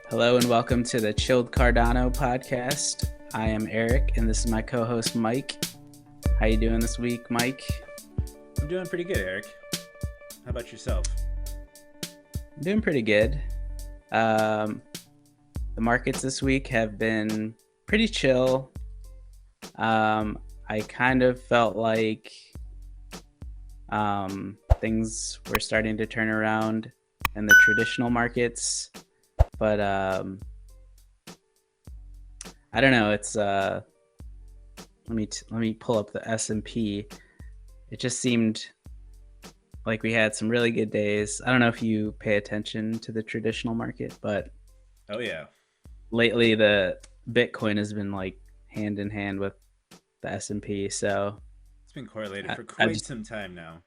Hello and welcome to the Chilled Cardano podcast. I am Eric and this is my co-host Mike. How you doing this week, Mike? I'm doing pretty good, Eric. How about yourself? I'm doing pretty good. The markets this week have been pretty chill. I kind of felt like things were starting to turn around in the traditional markets, but I don't know. It's let me pull up the S&P. It just seemed like we had some really good days. I don't know if you pay attention to the traditional market, but Oh yeah, lately the Bitcoin has been like hand in hand with the S&P. So it's been correlated for I quite just some time now.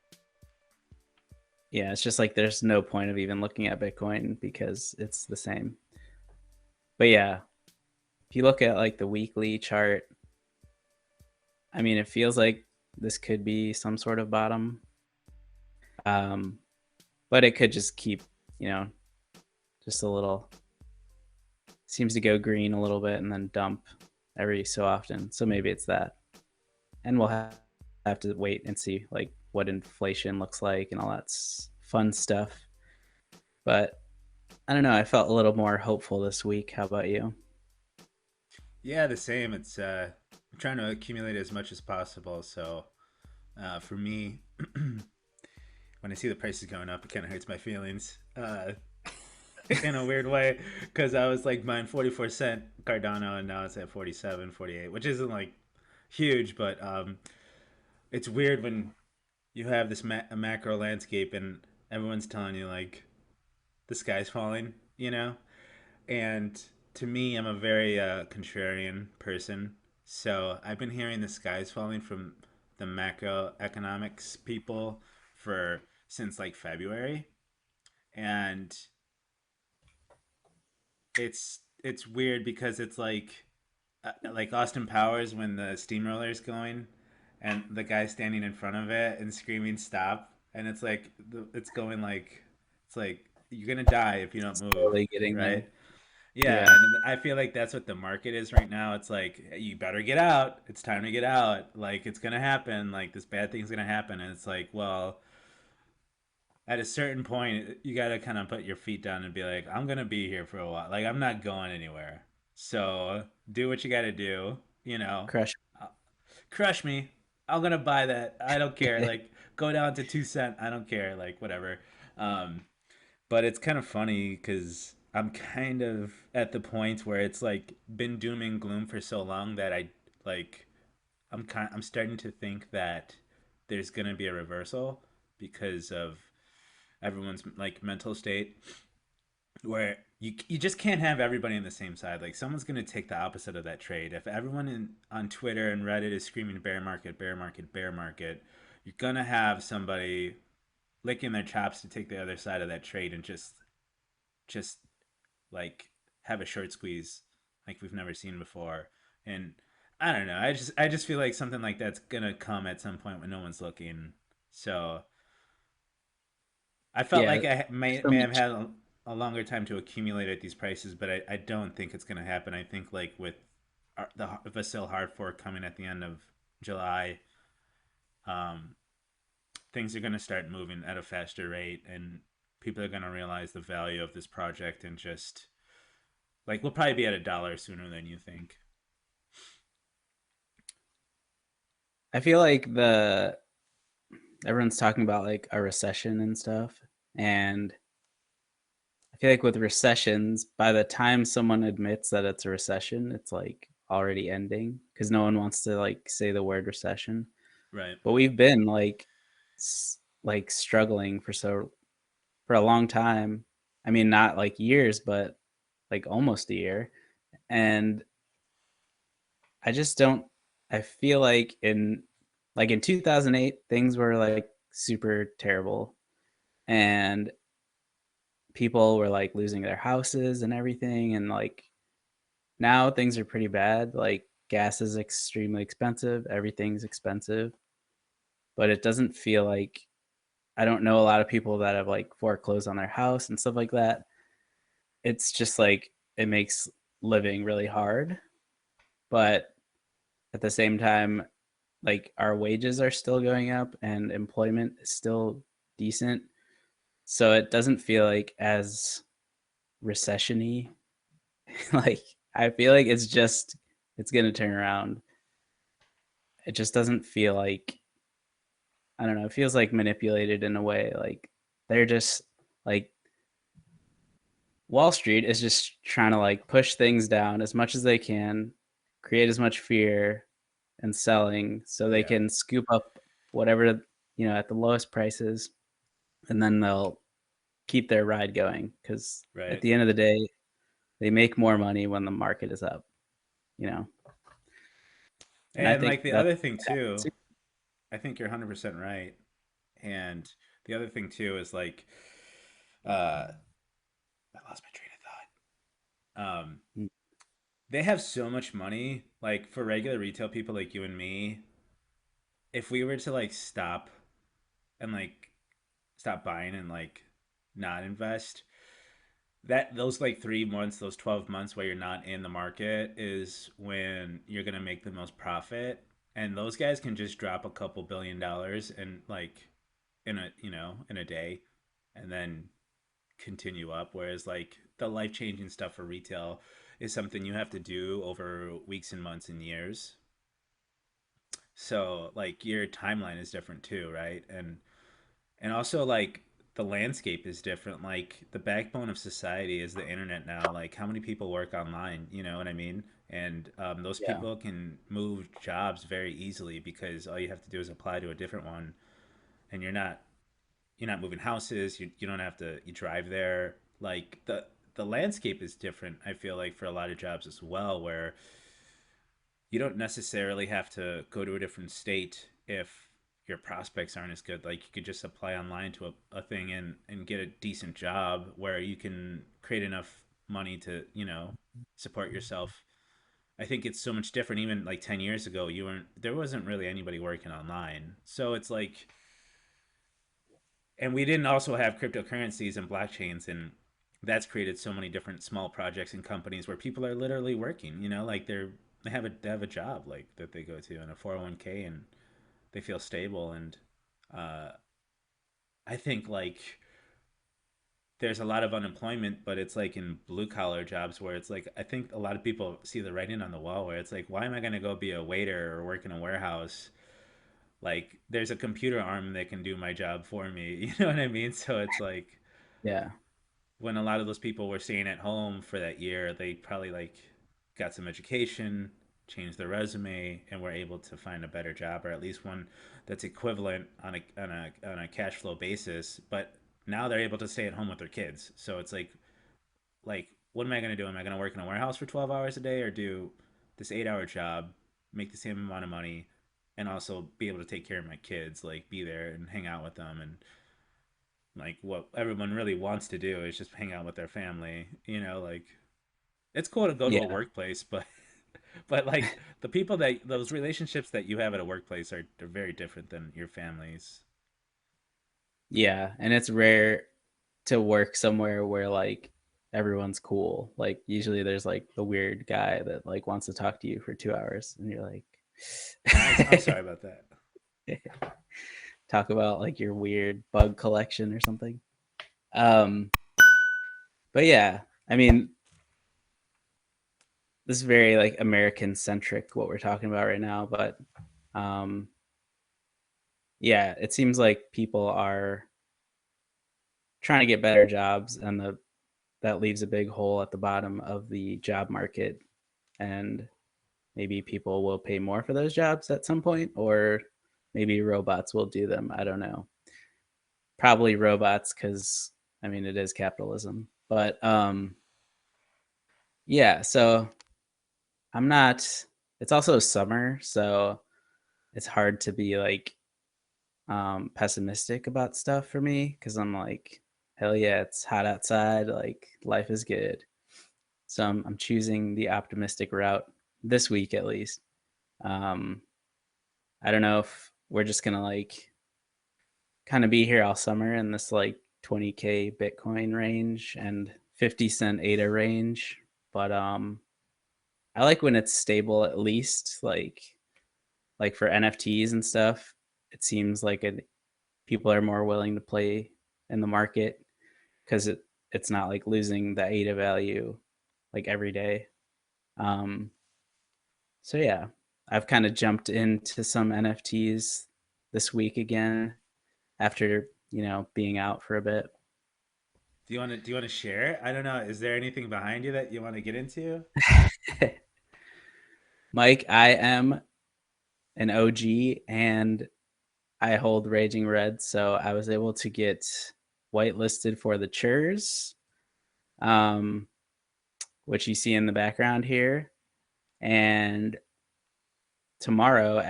yeah, it's just like there's no point of even looking at Bitcoin because it's the same. But yeah, if you look at like the weekly chart, I mean, it feels like this could be some sort of bottom. Um, but it could just keep, you know, just a little, seems to go green a little bit and then dump every so often. So maybe it's that. And we'll have to wait and see like what inflation looks like and all that fun stuff. But I don't know. I felt a little more hopeful this week. How about you? Yeah, the same. It's I'm trying to accumulate as much as possible. So for me, when I see the prices going up, it kind of hurts my feelings in a weird way because I was like buying 44-cent Cardano and now it's at 47, 48, which isn't like huge, but it's weird when you have this macro landscape and everyone's telling you like the sky's falling, you know? And to me, I'm a very contrarian person. So I've been hearing the sky's falling from the macroeconomics people for since like February. And it's weird because it's like Austin Powers when the steamroller's going and the guy standing in front of it and screaming stop and it's like it's going like it's like you're gonna die if you don't move, Slowly getting there. right? Yeah, Yeah. and I feel like that's what the market is right now. It's like you better get out. It's time to get out. Like it's gonna happen. Like this bad thing's gonna happen, and it's like, well, at a certain point, you gotta kind of put your feet down and be like, I'm gonna be here for a while. Like I'm not going anywhere. So do what you gotta do. You know, Crush. Uh, crush me. I'm gonna buy that. I don't care. Like go down to 2 cent. I don't care. Like whatever. Um, but it's kind of funny because I'm kind of at the point where it's like been doom and gloom for so long that like I'm starting to think that there's gonna be a reversal because of everyone's like mental state where you just can't have everybody on the same side. Like someone's gonna take the opposite of that trade. If everyone on Twitter and Reddit is screaming bear market, bear market, bear market, you're gonna have somebody licking their chops to take the other side of that trade and just like have a short squeeze like we've never seen before. And I don't know. I just feel like something like that's gonna come at some point when no one's looking. So I felt Yeah. like I There's so may have much. had a longer time to accumulate at these prices, but I don't think it's gonna happen. I think like with the Vasil hard fork coming at the end of July, um, things are gonna start moving at a faster rate, and people are gonna realize the value of this project and just like we'll probably be at $1 sooner than you think. I feel like the everyone's talking about like a recession and stuff. And I feel like with recessions, by the time someone admits that it's a recession, it's like already ending because no one wants to like say the word recession. Right. But we've been like like struggling for a long time. I mean, not like years, but like almost a year. And I just don't I feel like in 2008 things were like super terrible and people were like losing their houses and everything and like now things are pretty bad. Like gas is extremely expensive, everything's expensive, but it doesn't feel like I don't know a lot of people that have like foreclosed on their house and stuff like that. It's just like it makes living really hard. But at the same time, like our wages are still going up and employment is still decent. So it doesn't feel like as recession-y. Like I feel like it's gonna turn around. It just doesn't feel like, I don't know, it feels like manipulated in a way. Like they're just like Wall Street is just trying to like push things down as much as they can, create as much fear and selling so they Yeah. can scoop up whatever, at the lowest prices, and then they'll keep their ride going because at Right. the end of the day, they make more money when the market is up, you know. And I And think like the that's other thing too, I think you're 100% right. And the other thing too is like, I lost my train of thought. They have so much money. Like for regular retail people like you and me, if we were to like stop and like stop buying and like not invest, that those like 3 months, those 12 months where you're not in the market is when you're gonna make the most profit. And those guys can just drop a couple $1 billion and like in a day, and then continue up. Whereas like the life changing stuff for retail is something you have to do over weeks and months and years. So like your timeline is different too, right? And also like the landscape is different. Like the backbone of society is the internet now. Like how many people work online? You know what I mean? And those yeah, people can move jobs very easily because all you have to do is apply to a different one, and you're not moving houses. You don't have to you drive there. Like the landscape is different. I feel like for a lot of jobs as well, where you don't necessarily have to go to a different state if your prospects aren't as good. Like you could just apply online to a thing and get a decent job where you can create enough money to support yourself. I think it's so much different. Even like 10 years ago, there wasn't really anybody working online, so it's like, and we didn't also have cryptocurrencies and blockchains, and that's created so many different small projects and companies where people are literally working, like they have a job like that they go to and a 401k, and they feel stable. And uh, I think like there's a lot of unemployment, but it's like in blue collar jobs where it's like I think a lot of people see the writing on the wall where it's like, why am I going to go be a waiter or work in a warehouse? Like there's a computer arm that can do my job for me. You know what I mean? So it's like yeah, when a lot of those people were staying at home for that year, they probably like got some education, changed their resume, and were able to find a better job, or at least one that's equivalent on a cash flow basis. But now they're able to stay at home with their kids. So it's like what am I going to do? Am I going to work in a warehouse for 12 hours a day, or do this 8-hour job, make the same amount of money, and also be able to take care of my kids, like be there and hang out with them, and like what everyone really wants to do is just hang out with their family. Like it's cool to go to a yeah, workplace, but but like the people that those relationships that you have at a workplace are very different than your families. yeah. And it's rare to work somewhere where like everyone's cool. Like usually there's like the weird guy that like wants to talk to you for 2 hours, and you're like, I'm sorry about that. talk about like your weird bug collection or something. Um, but yeah, I mean, this is very like American centric what we're talking about right now, but um, yeah, it seems like people are trying to get better jobs, and that leaves a big hole at the bottom of the job market, and maybe people will pay more for those jobs at some point, or maybe robots will do them. I don't know. Probably robots, because I mean it is capitalism. But yeah, so I'm not. It's also summer, so it's hard to be like pessimistic about stuff for me because I'm like, hell yeah, it's hot outside. Like life is good. So I'm choosing the optimistic route this week at least. Um, I don't know if we're just gonna like kind of be here all summer in this like 20K Bitcoin range and 50 cent ADA range. but I like when it's stable at least. Like for NFTs and stuff, it seems like people are more willing to play in the market because it's not like losing the ADA value like every day. Um, so yeah, I've kind of jumped into some NFTs this week again after being out for a bit. Do you want to share? I don't know. Is there anything behind you that you want to get into? Mike, I am an OG and I hold Raging Red, so I was able to get whitelisted for the Churs, um, which you see in the background here. And tomorrow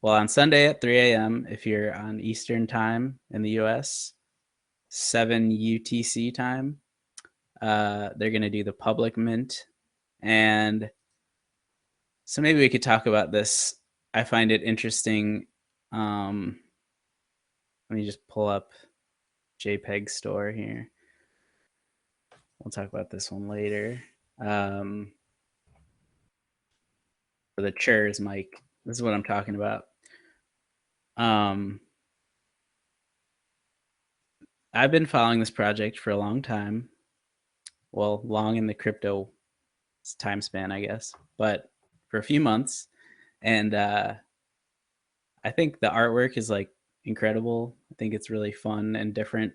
on Sunday at 3 a.m., if you're on Eastern time in the US, 7 UTC time, they're going to do the public mint. And so maybe we could talk about this. I find it interesting. Um, Let me just pull up JPEG store here. We'll talk about this one later. Um, for the chairs, Mike. This is what I'm talking about. Um, I've been following this project for a long time. Well, long in the crypto time span, I guess, but for a few months. And I think the artwork is like incredible. I think it's really fun and different.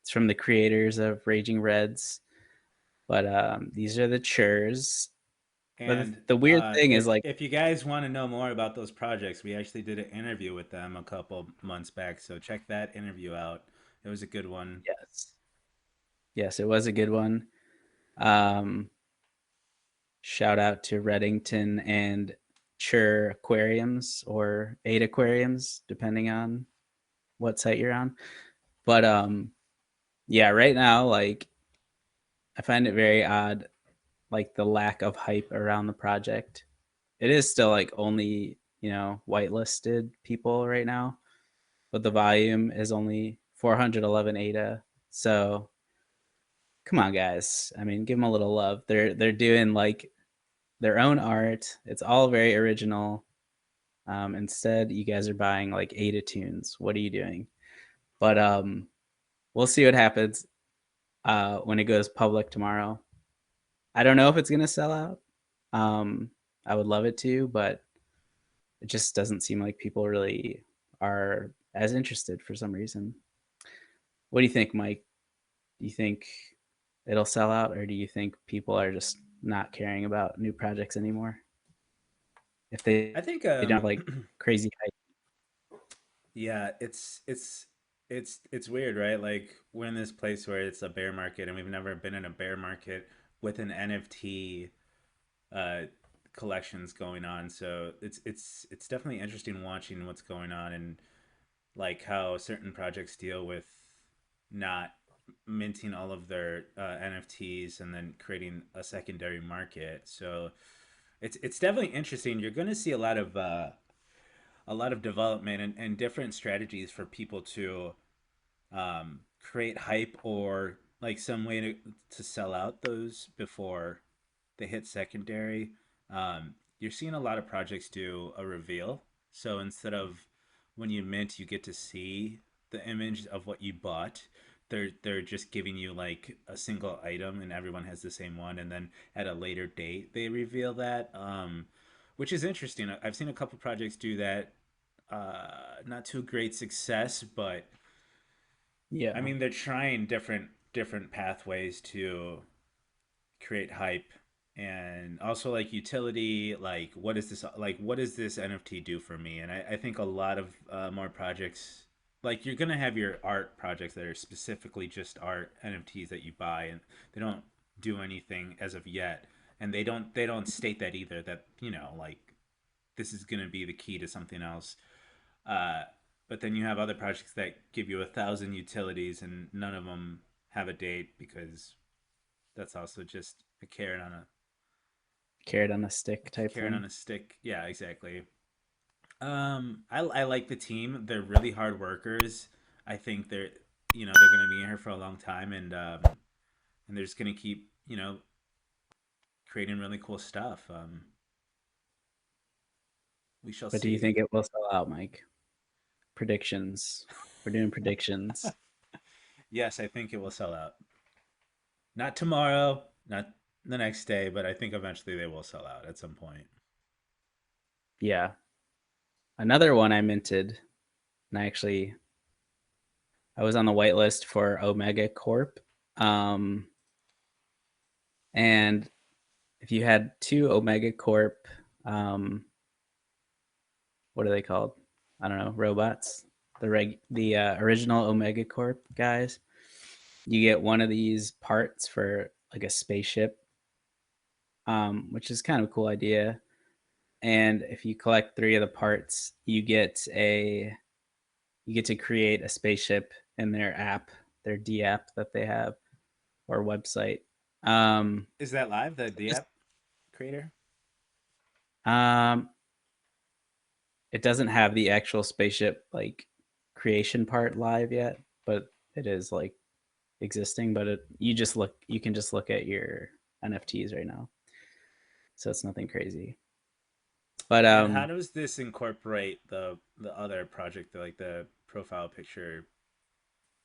It's from the creators of Raging Reds, but these are the churs. But And the weird thing is if like, if you guys want to know more about those projects, we actually did an interview with them a couple months back. So check that interview out. It was a good one. yes, yes, it was a good one. Um, Shout out to Reddington and Chur Aquariums or 8 Aquariums, depending on what site you're on. But yeah, right now, like I find it very odd, like the lack of hype around the project. It is still like only, whitelisted people right now, but the volume is only 411 ADA. So come on, guys. I mean, give them a little love. They're doing like their own art. It's all very original. Instead, you guys are buying like Ada tunes. What are you doing? But we'll see what happens when it goes public tomorrow. I don't know if it's gonna sell out. Um, I would love it to, but it just doesn't seem like people really are as interested for some reason. What do you think, Mike? Do you think it'll sell out, or do you think people are just not caring about new projects anymore if I think they don't have like crazy hype? yeah, it's weird, right? Like we're in this place where it's a bear market and we've never been in a bear market with an NFT uh collections going on. So it's definitely interesting watching what's going on and like how certain projects deal with not minting all of their NFTs and then creating a secondary market. So it's definitely interesting. You're going to see a lot of development and different strategies for people to create hype or like some way to sell out those before they hit secondary. You're seeing a lot of projects do a reveal. So instead of when you mint, you get to see the image of what you bought. They're just giving you like a single item, and everyone has the same one. And then at a later date, they reveal that, which is interesting. I've seen a couple projects do that. Not too great success, but I Yeah, mean they're trying different pathways to create hype and also like utility, like what does this NFT do for me? And I think a lot of more projects, like you're gonna have your art projects that are specifically just art NFTs that you buy and they don't do anything as of yet, and they don't state that either, that like this is gonna be the key to something else. uh, but then you have other projects that give you 1,000 utilities and none of them have a date because that's also just a carrot on a carrot on a stick type carrot on thing. a stick. Yeah, exactly. I like the team. They're really hard workers. I think they're gonna be here for a long time, and they're just gonna keep you know, creating really cool stuff. We shall But do you see. think it will sell out, Mike? Predictions. We're doing predictions. Yes, I think it will sell out. Not tomorrow, not the next day, but I think eventually they will sell out at some point. Yeah. Another one I minted, and I was on the whitelist for Omega Corp. Um, and if you had two Omega Corp, um, what are they called? I don't know, robots. The original Omega Corp guys. You get one of these parts for like a spaceship, which is kind of a cool idea. And if you collect three of the parts, you get to create a spaceship in their app, their D app that they have or website. Um, Is that live? The just app creator? um, it doesn't have the actual spaceship like creation part live yet, but it is like existing. But you can just look at your NFTs right now, so it's nothing crazy. But And how does this incorporate the other project, like the profile picture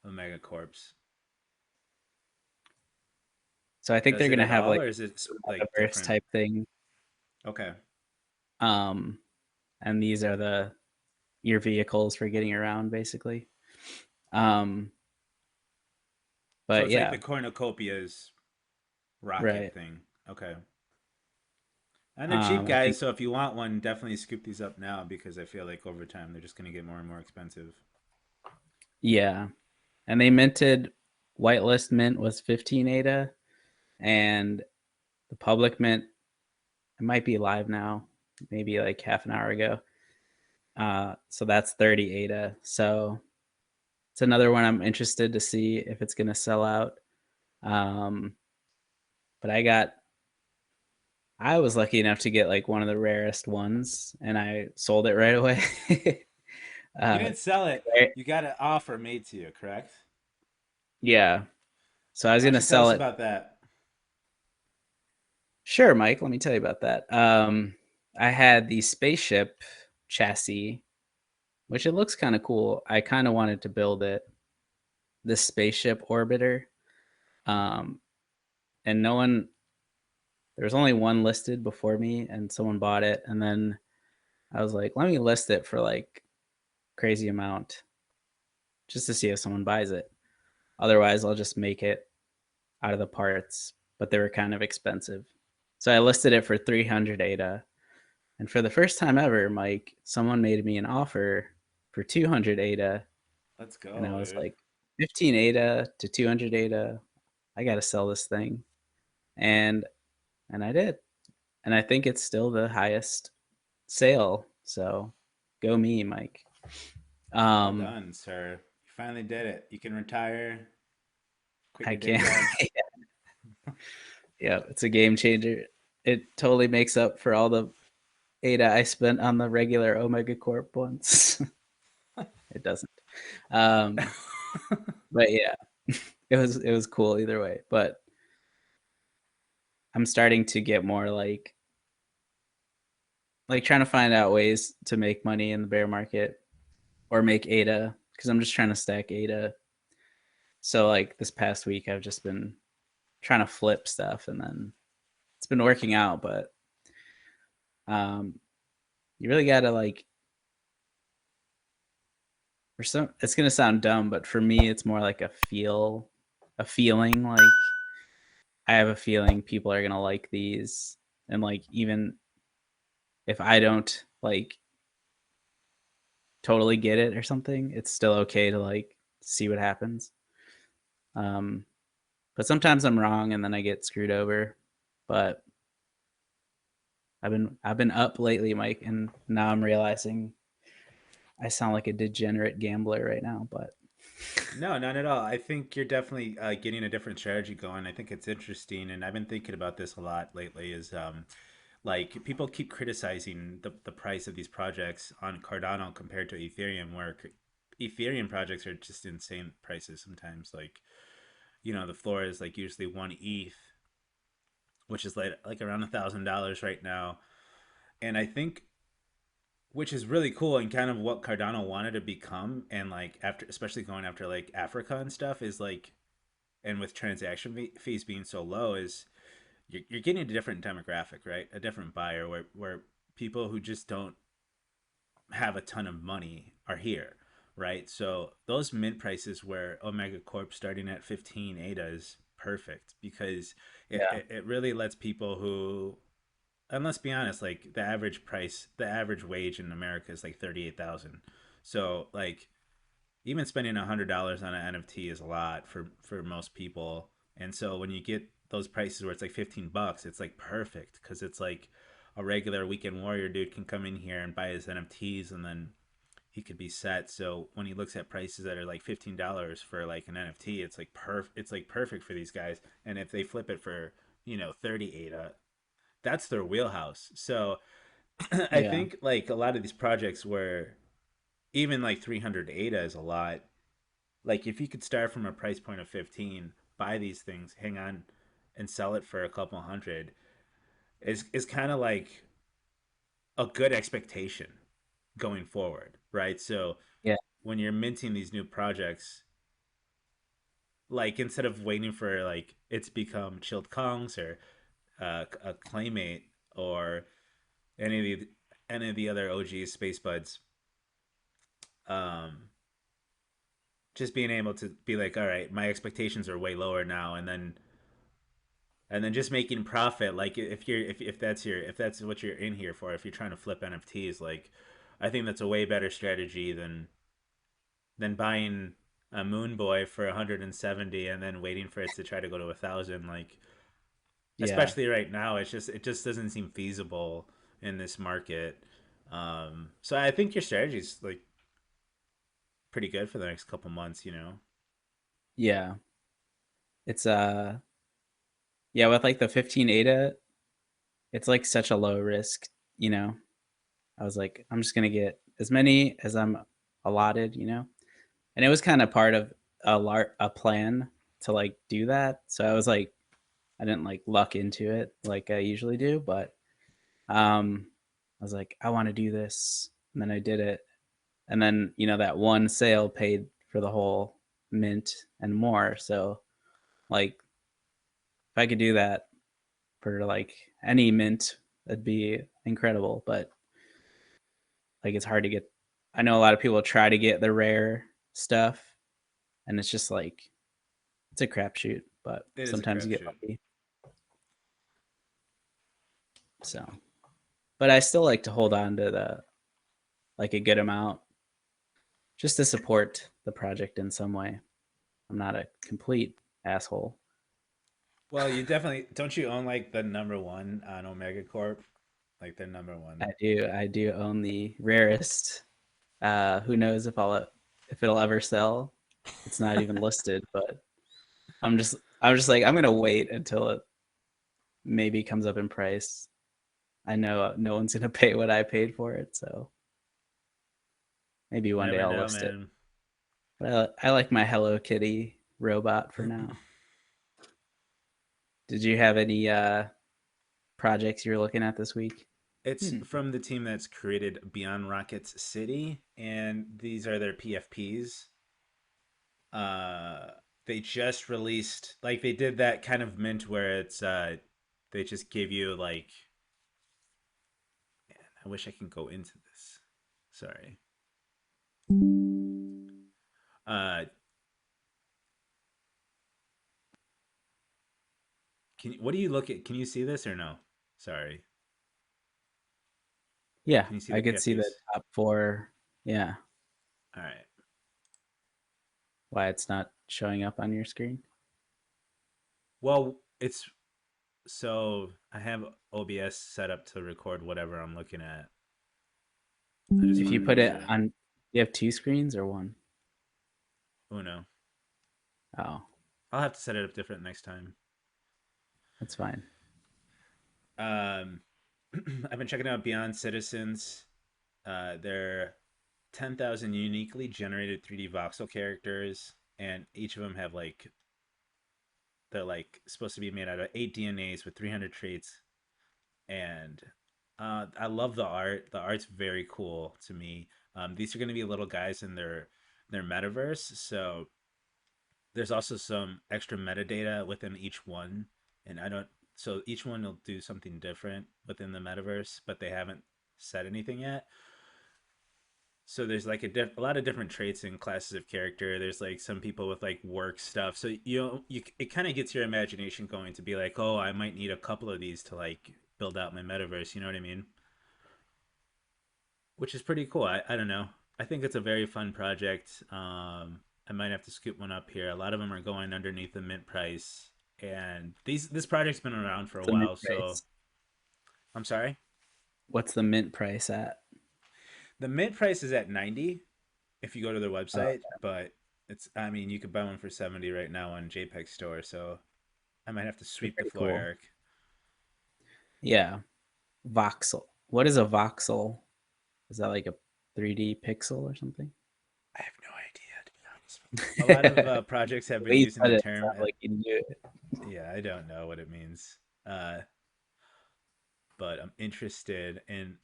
of Megacorps? so I think Does they're it gonna at have all, like or is it like metaverse different? type thing. Okay, Um, and these are the your vehicles for getting around, basically. Um, so but it's like yeah, the cornucopia's rocket right. thing. Okay, and they're cheap, I think guys. So if you want one, definitely scoop these up now because I feel like over time they're just going to get more and more expensive. yeah, and they minted whitelist mint was 15 ADA, and the public mint it might be live now, maybe like half an hour ago. So that's 30 ADA. So it's another one I'm interested to see if it's gonna sell out. Um, but I was lucky enough to get like one of the rarest ones, and I sold it right away. You uh, didn't sell it. You got an offer made to you, correct? yeah, so I was Why don't gonna you tell sell us it. about that? Sure, Mike. Let me tell you about that. I had the spaceship chassis, which it looks kind of cool. I kind of wanted to build it, this spaceship orbiter. Um, and no one, there was only one listed before me, and someone bought it. And then I was like, let me list it for like crazy amount just to see if someone buys it. Otherwise, I'll just make it out of the parts. But they were kind of expensive. So I listed it for 300 ADA. And for the first time ever, Mike, someone made me an offer for 200 ADA. Let's And I go, was dude. like, 15 ADA to 200 ADA. I got to sell this thing. And and I did. And I think it's still the highest sale. So go me, Mike. Well Um, done, sir. You finally did it. You can retire, quit I your day can't. job. Yeah, it's a game changer. It totally makes up for all the ADA I spent on the regular Omega Corp ones. It doesn't. Um, but yeah, it was cool either way. But I'm starting to get more like trying to find out ways to make money in the bear market or make ADA because I'm just trying to stack ADA. So like this past week, I've just been trying to flip stuff, and then it's been working out. But um, you really gotta like for some. It's gonna sound dumb, but for me, it's more like a feeling. Like I have a feeling people are gonna like these, and like even if I don't like totally get it or something, it's still okay to like see what happens. Um, but sometimes I'm wrong and then I get screwed over. But I've been up lately, Mike, and now I'm realizing I sound like a degenerate gambler right now. But No, not at all. I think you're definitely getting a different strategy going. I think it's interesting, and I've been thinking about this a lot lately. Is like people keep criticizing the price of these projects on Cardano compared to Ethereum, where Ethereum projects are just insane prices sometimes. Like the floor is like usually one ETH, which is like around $1,000 right now. And I think, which is really cool and kind of what Cardano wanted to become, and like after, especially going after like Africa and stuff, is like, and with transaction fees being so low, is you're getting a different demographic, right? A different buyer where people who just don't have a ton of money are here, right? So those mint prices where Omega Corp starting at 15 ADA is perfect because Yeah. it really lets people who, and let's be honest, like the average wage in America is like 38,000. So like even spending $100 on an NFT is a lot for most people. And so when you get those prices where it's like $15, it's like perfect because it's like a regular weekend warrior dude can come in here and buy his NFTs and then he could be set. So when he looks at prices that are like $15 for like an NFT, it's like it's like perfect for these guys. And if they flip it for 38, that's their wheelhouse. So I Yeah. think like a lot of these projects where even like 300 ADA is a lot. Like if you could start from a price point of 15, buy these things, hang on, and sell it for a couple hundred is kind of like a good expectation going forward, right? So Yeah. when you're minting these new projects, like instead of waiting for like it's become chilled kongs or a claymate or any of the any of the other OG space buds, um, just being able to be like, all right, my expectations are way lower now, and then just making profit. Like if that's if that's what you're in here for, if you're trying to flip NFTs, like I think that's a way better strategy than buying a Moon Boy for 170 and then waiting for it to try to go to 1,000. Like Yeah. especially right now, it just doesn't seem feasible in this market. So I think your strategy is like pretty good for the next couple months. Yeah. It's yeah, with like the 15 ADA, it's like such a low risk, you know. I was like, I'm just gonna get as many as I'm allotted, and it was kind of part of a plan to like do that. So I was like, I didn't like luck into it like I usually do, but I was like, I want to do this, and then I did it, and then that one sale paid for the whole mint and more. So like, if I could do that for like any mint, that'd be incredible. But like, it's hard to get. I know a lot of people try to get the rare stuff, and it's just like it's a crapshoot. But It is a sometimes you get crapshoot. lucky. So, but I still like to hold on to the like a good amount just to support the project in some way. I'm not a complete asshole. Well, you definitely don't you own like the number one on Omega Corp, like the number I one. do. I do own the rarest. Who knows if it'll ever sell? It's not even listed, but I'm just like I'm gonna wait until it maybe comes up in price. I know no one's gonna pay what I paid for it, so maybe You one day never I'll know, list it. man. But I like my Hello Kitty robot for now. Did you have any projects you were looking at this week? It's Hmm. from the team that's created Beyond Rockets City, and these are their PFPs. Uh, they just released, like they did that kind of mint where they just give you like, man, I wish I can go into this. Sorry. Uh, what do you look at? Can you see this or no? Sorry. Yeah, Can you see the I could see the PFPs? top four. Yeah, All right. why it's not showing up on your screen. Well, it's so I have OBS set up to record whatever I'm looking at. I just If you wanted to put make it sure. on, you have two screens or one? Uno. Oh, I'll have to set it up different next time. that's fine. Um, I've been checking out Beyond Citizens. They're 10,000 uniquely generated 3D voxel characters, and each of them have like They're like supposed to be made out of 8 DNAs with 300 traits, and I love the art. The art's very cool to me. These are going to be little guys in their metaverse, so there's also some extra metadata within each one, and I don't. So each one will do something different within the metaverse, but they haven't said anything yet. So there's like a lot of different traits and classes of character. There's like some people with like work stuff. So it kind of gets your imagination going to be like, oh, I might need a couple of these to like build out my metaverse. You know what I mean? Which is pretty cool. I don't know. I think it's a very fun project. I might have to scoop one up here. A lot of them are going underneath the mint price, and this project's been around for a What's the mint while. So price? I'm sorry. What's the mint price at? The mint price is at 90 if you go to their Oh, website, but it's I mean you could buy one for 70 right now on JPEG Store. So I might have to they're sweep the pretty floor, cool. Eric. Yeah. Voxel. What is a voxel? Is that like a 3D pixel or something? I have no idea, to be honest with you. A lot of projects have been Wait, using but the it term. sounds like you knew it. Yeah, I don't know what it means. Uh, but I'm interested in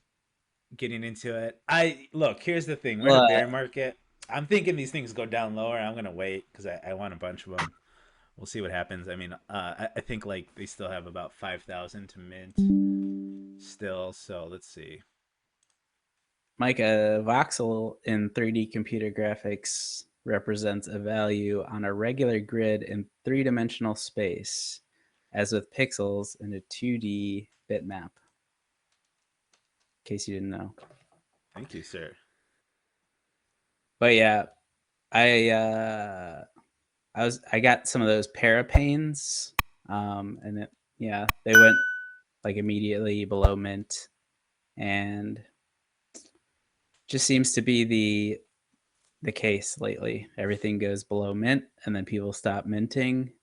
getting into it. I look, here's the thing. We're in a Well, bear market. I'm thinking these things go down lower. I'm gonna wait because I want a bunch of them. We'll see what happens. I mean, I think like they still have about 5,000 to mint still. So let's see. Mike, a voxel in 3D computer graphics represents a value on a regular grid in three-dimensional space, as with pixels in a 2D bitmap. In case you didn't know. Thank you, sir. But yeah, I I got some of those parapanes, and yeah, they went like immediately below mint, and just seems to be the case lately. Everything goes below mint, and then people stop minting.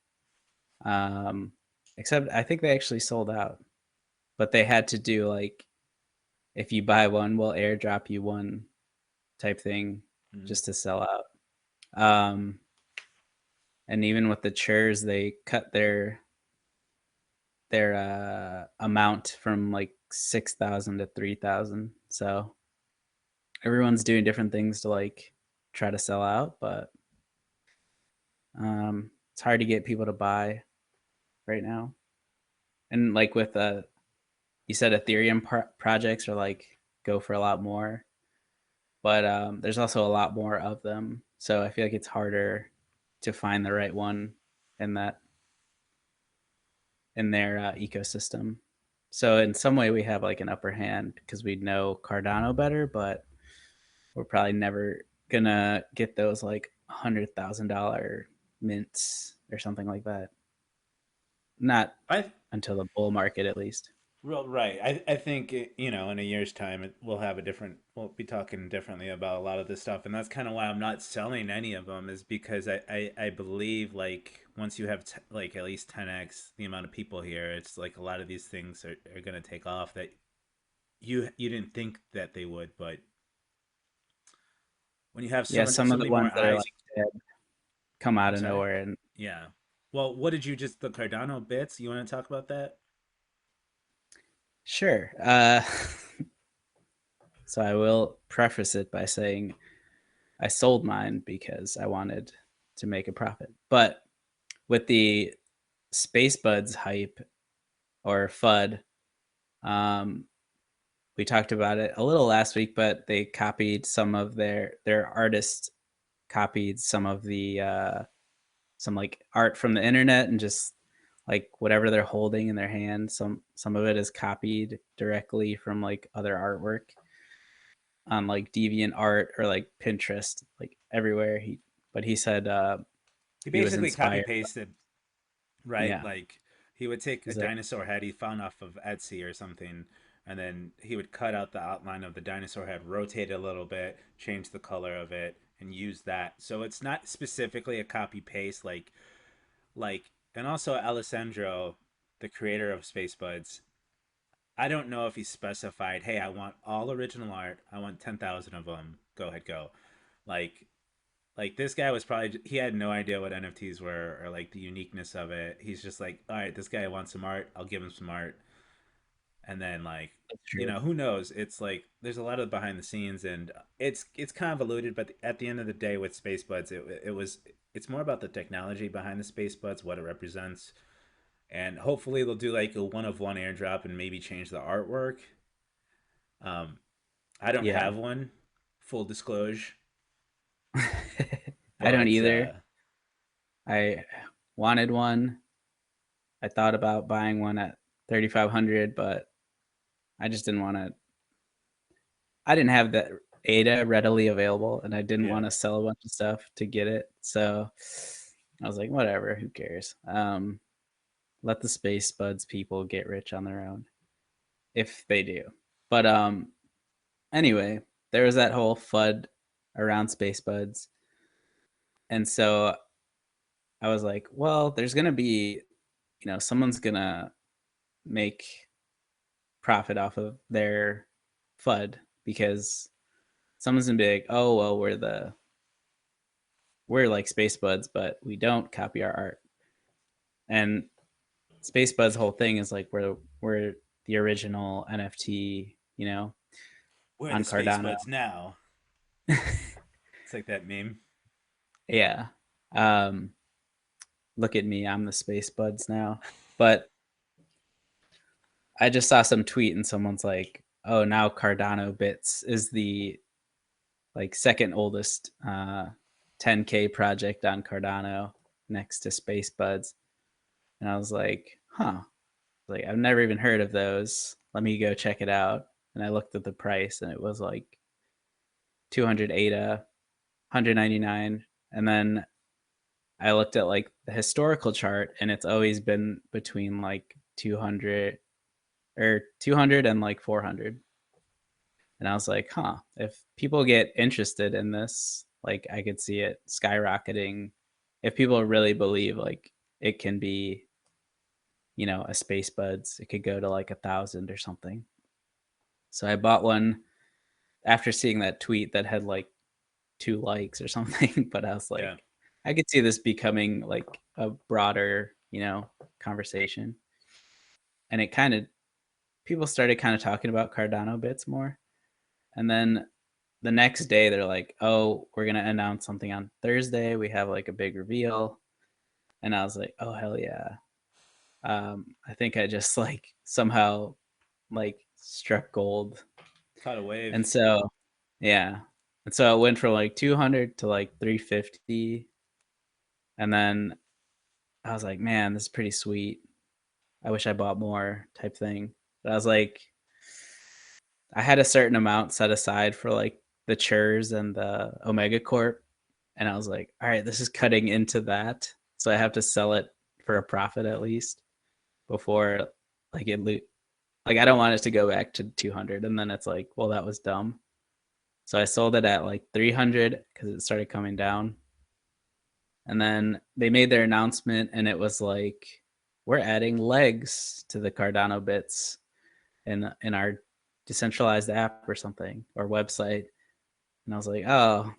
Um, except I think they actually sold out, but they had to do like if you buy one, we'll airdrop you one type thing Mm. just to sell out. Um, and even with the churs, they cut their amount from like 6,000 to 3,000. So everyone's doing different things to like try to sell out, but it's hard to get people to buy right now. And like with you said Ethereum projects are like go for a lot more, but there's also a lot more of them. So I feel like it's harder to find the right one in that in their ecosystem. So in some way we have like an upper hand because we know Cardano better, but we're probably never gonna get those like $100,000 mints or something like that. Not I until the bull market, at least. Well, right. I think you know, in a year's time, we'll have a different. We'll be talking differently about a lot of this stuff, and that's kind of why I'm not selling any of them. Is because I believe like once you have like at least 10x the amount of people here, it's like a lot of these things are going to take off that you didn't think that they would, but when you have Yeah, some so of the many more ones that are eyes. like dead come out I'm of sorry. nowhere, and Yeah. Well, what did you just the Cardano bits? You want to talk about that? sure. So I will preface it by saying I sold mine because I wanted to make a profit. But with the Space Buds hype or FUD, um, we talked about it a little last week, but they copied some of their artists copied some of the some like art from the internet and just like whatever they're holding in their hand. Some of it is copied directly from like other artwork on like Deviant Art or like Pinterest, like everywhere. But he said He he was basically copy inspired. pasted, right? Yeah, Like he would take a he's like, dinosaur head he found off of Etsy or something, and then he would cut out the outline of the dinosaur head, rotate it a little bit, change the color of it, and use that. So it's not specifically a copy paste and also Alessandro, the creator of Space Buds. I don't know if he specified, hey, I want all original art. I want 10,000 of them. Go ahead, go. Like Like this guy was probably he had no idea what NFTs were or like the uniqueness of it. He's just like, all right, this guy wants some art. I'll give him some art, and then like That's true. who knows? It's like there's a lot of behind the scenes, and it's convoluted. But at the end of the day, with Space Buds, it was it's more about the technology behind the Space Buds, what it represents, and hopefully they'll do like a one of one airdrop and maybe change the artwork. Um, I don't Yeah. have one, full disclosure, I don't but either. I wanted one. I thought about buying one at 3,500, but I just didn't want to. I didn't have that ADA readily available, and I didn't yeah, want to sell a bunch of stuff to get it. So I was like, whatever, who cares? Let the Space Buds people get rich on their own if they do. But anyway, there was that whole FUD around Space Buds, and so I was like, well, there's gonna be, someone's gonna make profit off of their FUD because someone's gonna be like, oh well, we're like Space Buds, but we don't copy our art. And Space Buds' whole thing is like we're the original NFT, we're the on Space Cardano. Buds now. It's like that meme. Yeah. Um, Look at me, I'm the Space Buds now. But I just saw some tweet and someone's like, "Oh, now Cardano Bits is the like second oldest 10K project on Cardano next to Space Buds." And I was like, "Huh." Like I've never even heard of those. Let me go check it out. And I looked at the price and it was like 200 ADA, 199. And then I looked at like the historical chart and it's always been between like 200 or 200 and like 400. And I was like, huh, if people get interested in this, like I could see it skyrocketing. If people really believe like it can be, a Space Buds, it could go to like 1,000 or something. So I bought one after seeing that tweet that had like 2 likes or something. But I was Yeah, like, I could see this becoming like a broader, conversation. And it kind of, people started kind of talking about Cardano bits more. And then the next day, they're like, oh, we're going to announce something on Thursday. We have like a big reveal. And I was like, oh, hell yeah. I think I just like somehow like struck gold. caught a And wave. so, yeah. And so it went from like 200 to like 350. And then I was like, man, this is pretty sweet. I wish I bought more type thing. But I was like, I had a certain amount set aside for like the churs and the Omega Corp. And I was like, all right, this is cutting into that. So I have to sell it for a profit at least before like like I don't want it to go back to 200 and then it's like, well, that was dumb. So I sold it at like 300 because it started coming down. And then they made their announcement and it was like, we're adding legs to the Cardano bits in our decentralized app or something or website. And I was like, oh,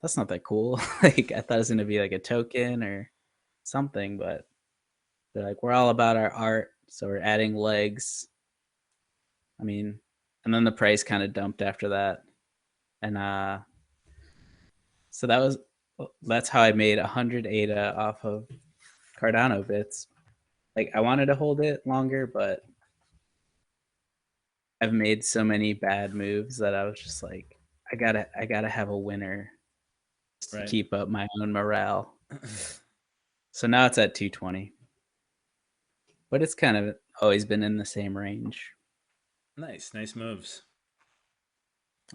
that's not that cool. Like I thought it was gonna be like a token or something, but they're like, we're all about our art, so we're adding legs. I mean, and then the price kind of dumped after that, and so that's how I made 100 ADA off of Cardano bits. Like I wanted to hold it longer, but I've made so many bad moves that I was just like, I gotta have a winner just to Right. keep up my own morale. So now it's at 220, but it's kind of always been in the same range. Nice, nice moves.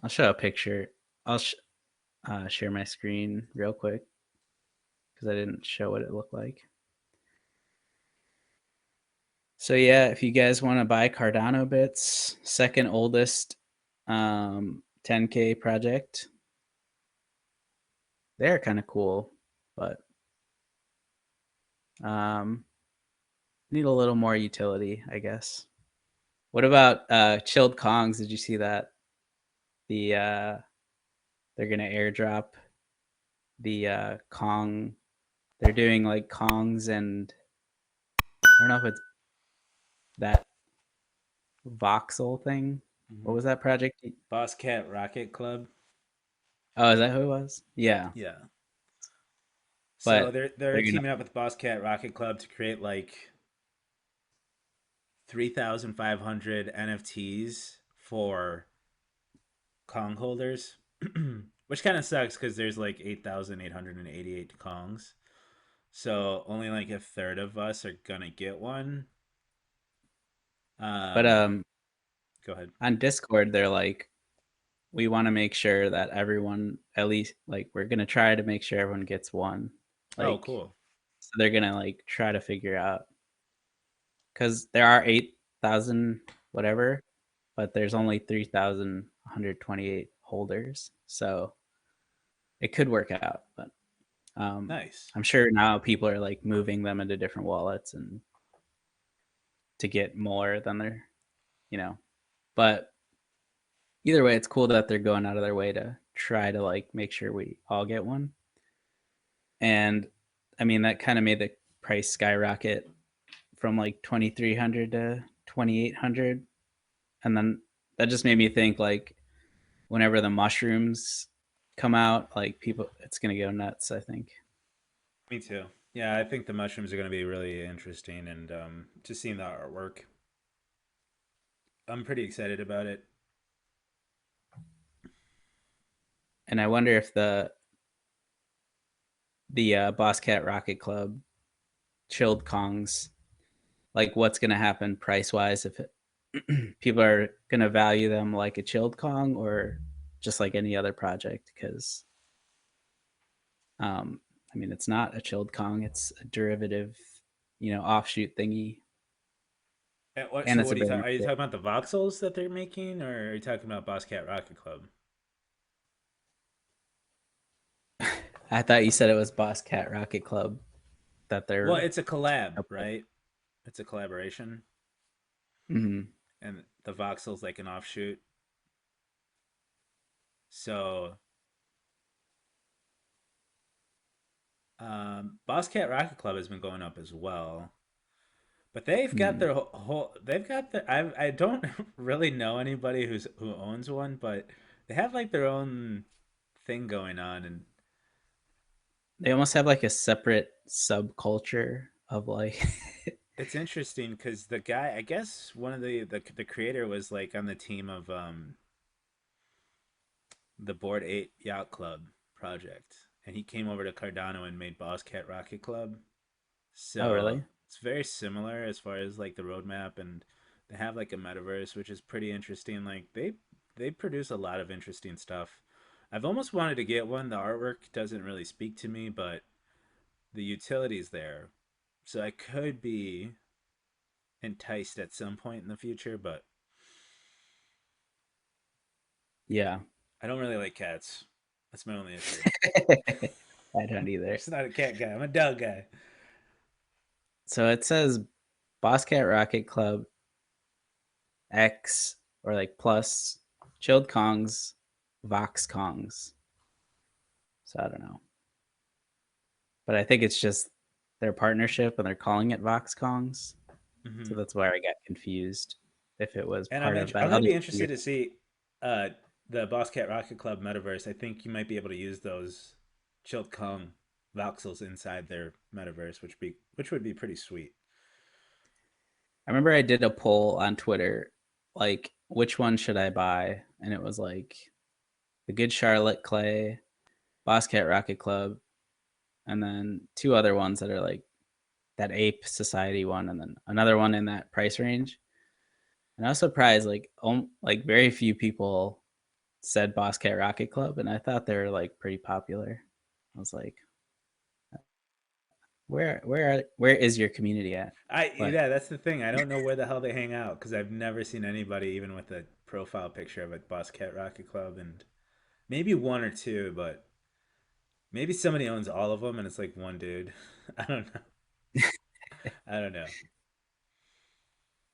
I'll show a picture. I'll share my screen real quick because I didn't show what it looked like. So yeah, if you guys want to buy Cardano bits, second oldest 10K project, they're kind of cool, but um, need a little more utility, I guess. What about chilled Kongs? Did you see that? The they're gonna airdrop the Kong. They're doing like Kongs and I don't know if it's that voxel thing. What Hmm. was that project? Boss Cat Rocket Club. Oh, is that who it was? Yeah, Yeah. So but they're they're gonna. teaming up with Boss Cat Rocket Club to create like 3,500 NFTs for Kong holders, which kind of sucks because there's like 8,888 Kongs. So only like a third of us are gonna get one. But Um, Go ahead. on Discord, they're like, we want to make sure that everyone, at least, like, we're gonna try to make sure everyone gets one. Oh, Like, cool. so they're gonna like try to figure out because there are 8,000 whatever, but there's only 3,128 holders, so it could work out. But Nice. I'm sure now people are like moving them into different wallets and to get more than they're, you know. But either way, it's cool that they're going out of their way to try to like make sure we all get one. And I mean, that kind of made the price skyrocket from like 2,300 to 2,800. And then that just made me think like whenever the mushrooms come out, like people, it's going to go nuts, I think. Me too. Yeah, I think the mushrooms are going to be really interesting, and just seeing the artwork, I'm pretty excited about it. And I wonder if the Boss Cat Rocket Club chilled Kongs, like what's going to happen price wise if people are going to value them like a chilled Kong or just like any other project because um, I mean it's not a chilled Kong, it's a derivative, offshoot thingy, and So it's a what bear are you market. talking about the voxels that they're making, or are you talking about Boss Cat Rocket Club? I thought you said it was Boss Cat Rocket Club that Well, they're it's a collab, okay. right? It's a collaboration, Mm-hmm. and the voxel's like an offshoot. So, Boss Cat Rocket Club has been going up as well, but they've got Mm. their whole. They've got the. I don't really know anybody who owns one, but they have like their own thing going on, and They almost have like a separate subculture of like it's interesting because the guy, I guess one of the creator was like on the team of the Board 8 Yacht Club project, and he came over to Cardano and made Boss Cat Rocket Club. oh So really? it's very similar as far as like the roadmap, and they have like a metaverse, which is pretty interesting. Like they produce a lot of interesting stuff. I've almost wanted to get one. The artwork doesn't really speak to me, but the utility's there, so I could be enticed at some point in the future. But Yeah. I don't really like cats. That's my only issue. I don't either. Just not a cat guy. I'm a dog guy. So it says Boss Cat Rocket Club X or like plus chilled Kongs, Vox Kongs. So I don't know. But I think it's just their partnership and they're calling it Vox Kongs. So Hmm. that's where I got confused if it was And part of that I'm gonna other be interested tier. to see uh, the Boss Cat Rocket Club metaverse. I think you might be able to use those Chilled Kong voxels inside their metaverse, which would be pretty sweet. I remember I did a poll on Twitter, like which one should I buy? And it was like the Good Charlotte Clay, Boss Cat Rocket Club, and then two other ones that are like that Ape Society one, and then another one in that price range. And I was surprised, like very few people said Boss Cat Rocket Club, and I thought they were like pretty popular. I was like, where is your community at? But Yeah, that's the thing. I don't know where the hell they hang out because I've never seen anybody even with a profile picture of a Boss Cat Rocket Club, and maybe one or two, but maybe somebody owns all of them and it's like one dude. I don't know. I don't know.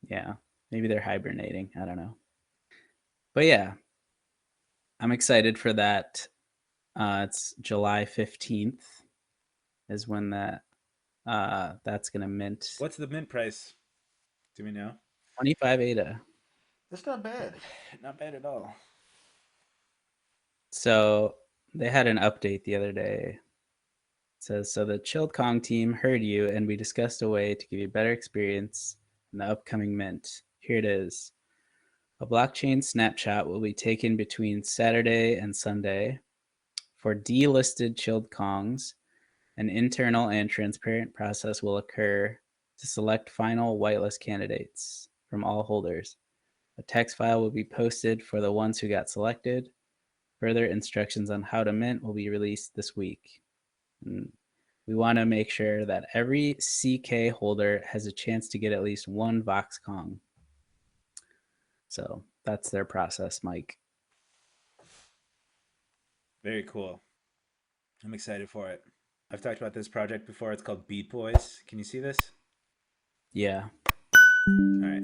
yeah, maybe they're hibernating. I don't know. But yeah, I'm excited for that It's July 15th is when that's gonna mint. What's the mint price? Do we know? 25 ADA. That's not bad. Not bad at all. So they had an update the other day. It says, so the Chilled Kong team heard you and we discussed a way to give you a better experience in the upcoming mint. Here it is. A blockchain snapshot will be taken between Saturday and Sunday. For delisted Chilled Kongs, an internal and transparent process will occur to select final whitelist candidates from all holders. A text file will be posted for the ones who got selected. Further instructions on how to mint will be released this week. And we want to make sure that every CK holder has a chance to get at least one Vox Kong. So that's their process, Mike. Very cool. I'm excited for it. I've talked about this project before. It's called Beat Boys. Can you see this? Yeah. All right.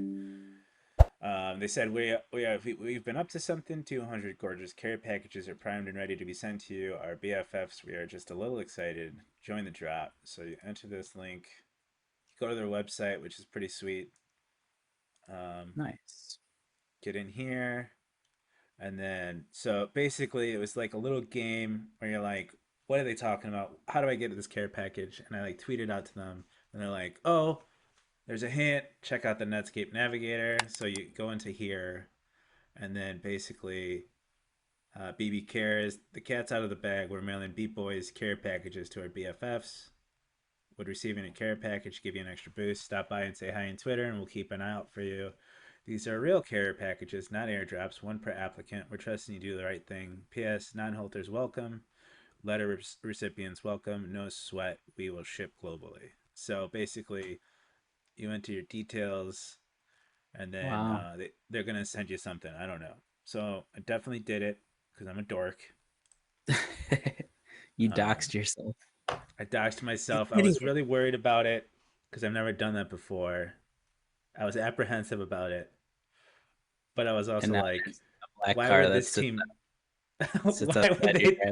They said we've been up to something. 200 gorgeous care packages are primed and ready to be sent to you. Our BFFs, we are just a little excited. Join the drop. So you enter this link, go to their website, which is pretty sweet. Nice. Get in here, and then so basically it was like a little game where you're like, what are they talking about? How do I get to this care package? And I like tweeted out to them, and they're like, oh, there's a hint. Check out the Netscape Navigator. So you go into here, and then basically, BB cares. The cat's out of the bag. We're mailing Beat Boys care packages to our BFFs. Would receiving a care package give you an extra boost? Stop by and say hi on Twitter, and we'll keep an eye out for you. These are real care packages, not airdrops, one per applicant. We're trusting you do the right thing. P.S. Non-holders welcome. Letter recipients welcome. No sweat. We will ship globally. So basically, you enter your details, and then Wow. they're going to send you something. I don't know. So I definitely did it because I'm a dork. You Um, doxed yourself. I doxed You myself. I was idiot. really worried about it because I've never done that before. I was apprehensive about it, but I was And also now like, there's a black why car would that this team? sits Why would outside your they?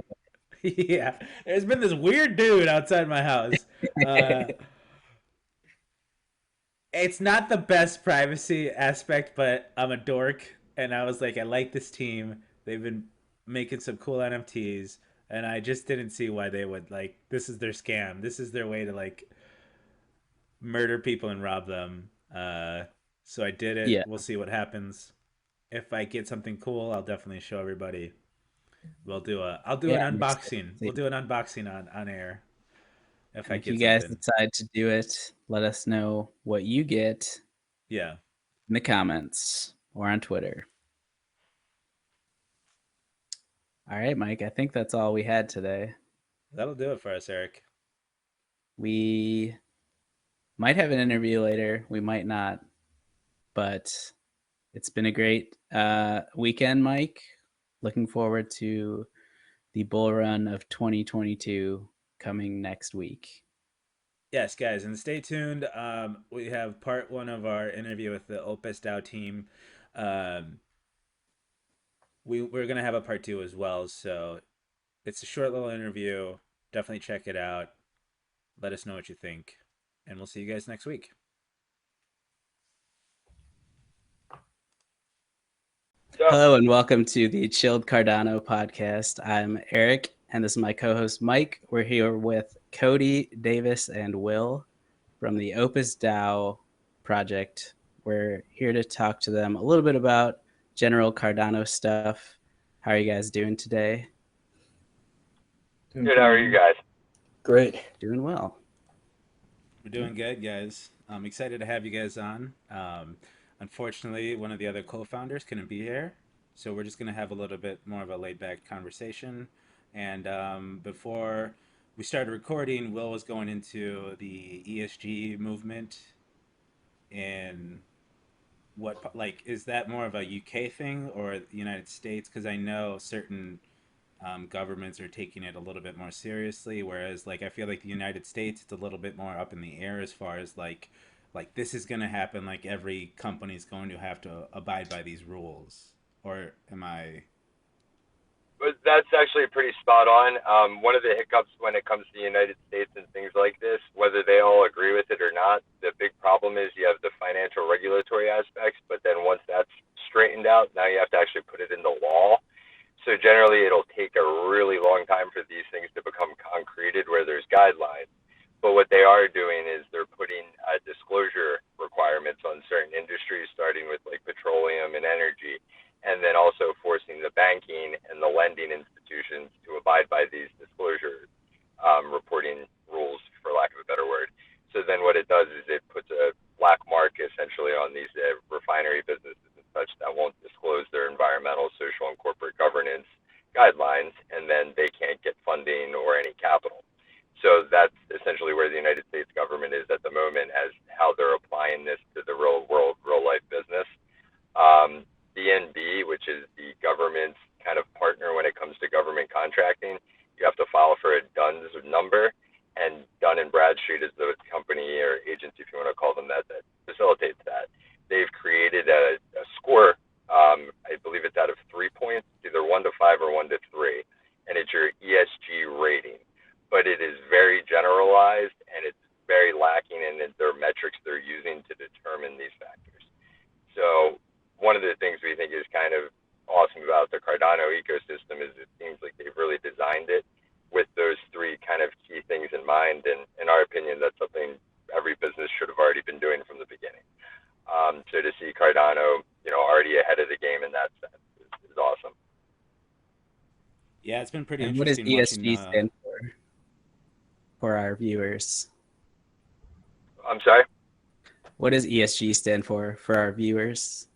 Yeah, there's been this weird dude outside my house. Uh, driveway. it's not the best privacy aspect, but I'm a dork, and I was like, I like this team. They've been making some cool NFTs, and I just didn't see why they would like. This is their scam. This is their way to like murder people and rob them. So I did it. Yeah. We'll see what happens. If I get something cool, I'll definitely show everybody. I'll do Yeah, an I'm excited unboxing. to We'll see. do an unboxing on air if And I if you get guys something. decide to do it, let us know what you get Yeah, in the comments or on Twitter. All right, Mike, I think that's all we had today. that'll do it for us, Eric. We might have an interview later, we might not, but it's been a great weekend, Mike. Looking forward to the bull run of 2022 coming next week. Yes, guys, and stay tuned. We have part one of our interview with the Opus Dao team. Um, we're gonna have a part two as well. So it's a short little interview. Definitely check it out. Let us know what you think, and we'll see you guys next week. Hello and welcome to the Chilled Cardano podcast. I'm Eric and this is my co-host Mike. We're here with Cody, Davis, and Will from the Opus Dao project. We're here to talk to them a little bit about general Cardano stuff. How are you guys doing today? Doing Good. How are you guys? Great. Doing well. We're doing good, guys. I'm excited to have you guys on. Unfortunately, one of the other co-founders couldn't be here, so we're just gonna have a little bit more of a laid-back conversation. And before we started recording, Will was going into the ESG movement in what like is that more of a UK thing or the United States? Because I know certain governments are taking it a little bit more seriously, whereas like I feel like the United States it's a little bit more up in the air as far as like this is going to happen, like every company is going to have to abide by these rules, or am I? That's actually pretty spot on. One of the hiccups when it comes to the United States and things like this, whether they all agree with it or not, the big problem is you have the financial regulatory aspects, but then once that's straightened out, now you have to actually put it into law. So generally, it'll take a really long time for these things to become concreted where there's guidelines. But what they are doing is they're putting disclosure requirements on certain industries, starting with like petroleum and energy, and then also forcing the banking and the lending institutions to abide by these disclosure reporting rules, for lack of a better word. So then what it does is it puts a black mark essentially on these refinery businesses and such that won't disclose their environmental, social, and corporate governance guidelines, and then they can't get funding or any capital. So that's essentially where the United States government is at the moment, as how they're applying this to the real world, real life business. DNB, which is the government's kind of partner when it comes to government contracting, you have to file for a DUNS number, and Dun and Bradstreet is the company or agency, if you want to call them that, that facilitates that. They've created a score. I believe it's out of 3 points, either 1 to 5 or 1 to 3, and it's your ESG rating. But it is very generalized and it's very lacking in their metrics they're using to determine these factors. So one of the things we think is kind of awesome about the Cardano ecosystem is it seems like they've really designed it with those 3 kind of key things in mind. And in our opinion, that's something every business should have already been doing from the beginning. So to see Cardano, already ahead of the game in that sense is awesome. Yeah, it's been pretty And what does interesting ESG watching. stand for our viewers? I'm sorry? What does ESG stand for our viewers?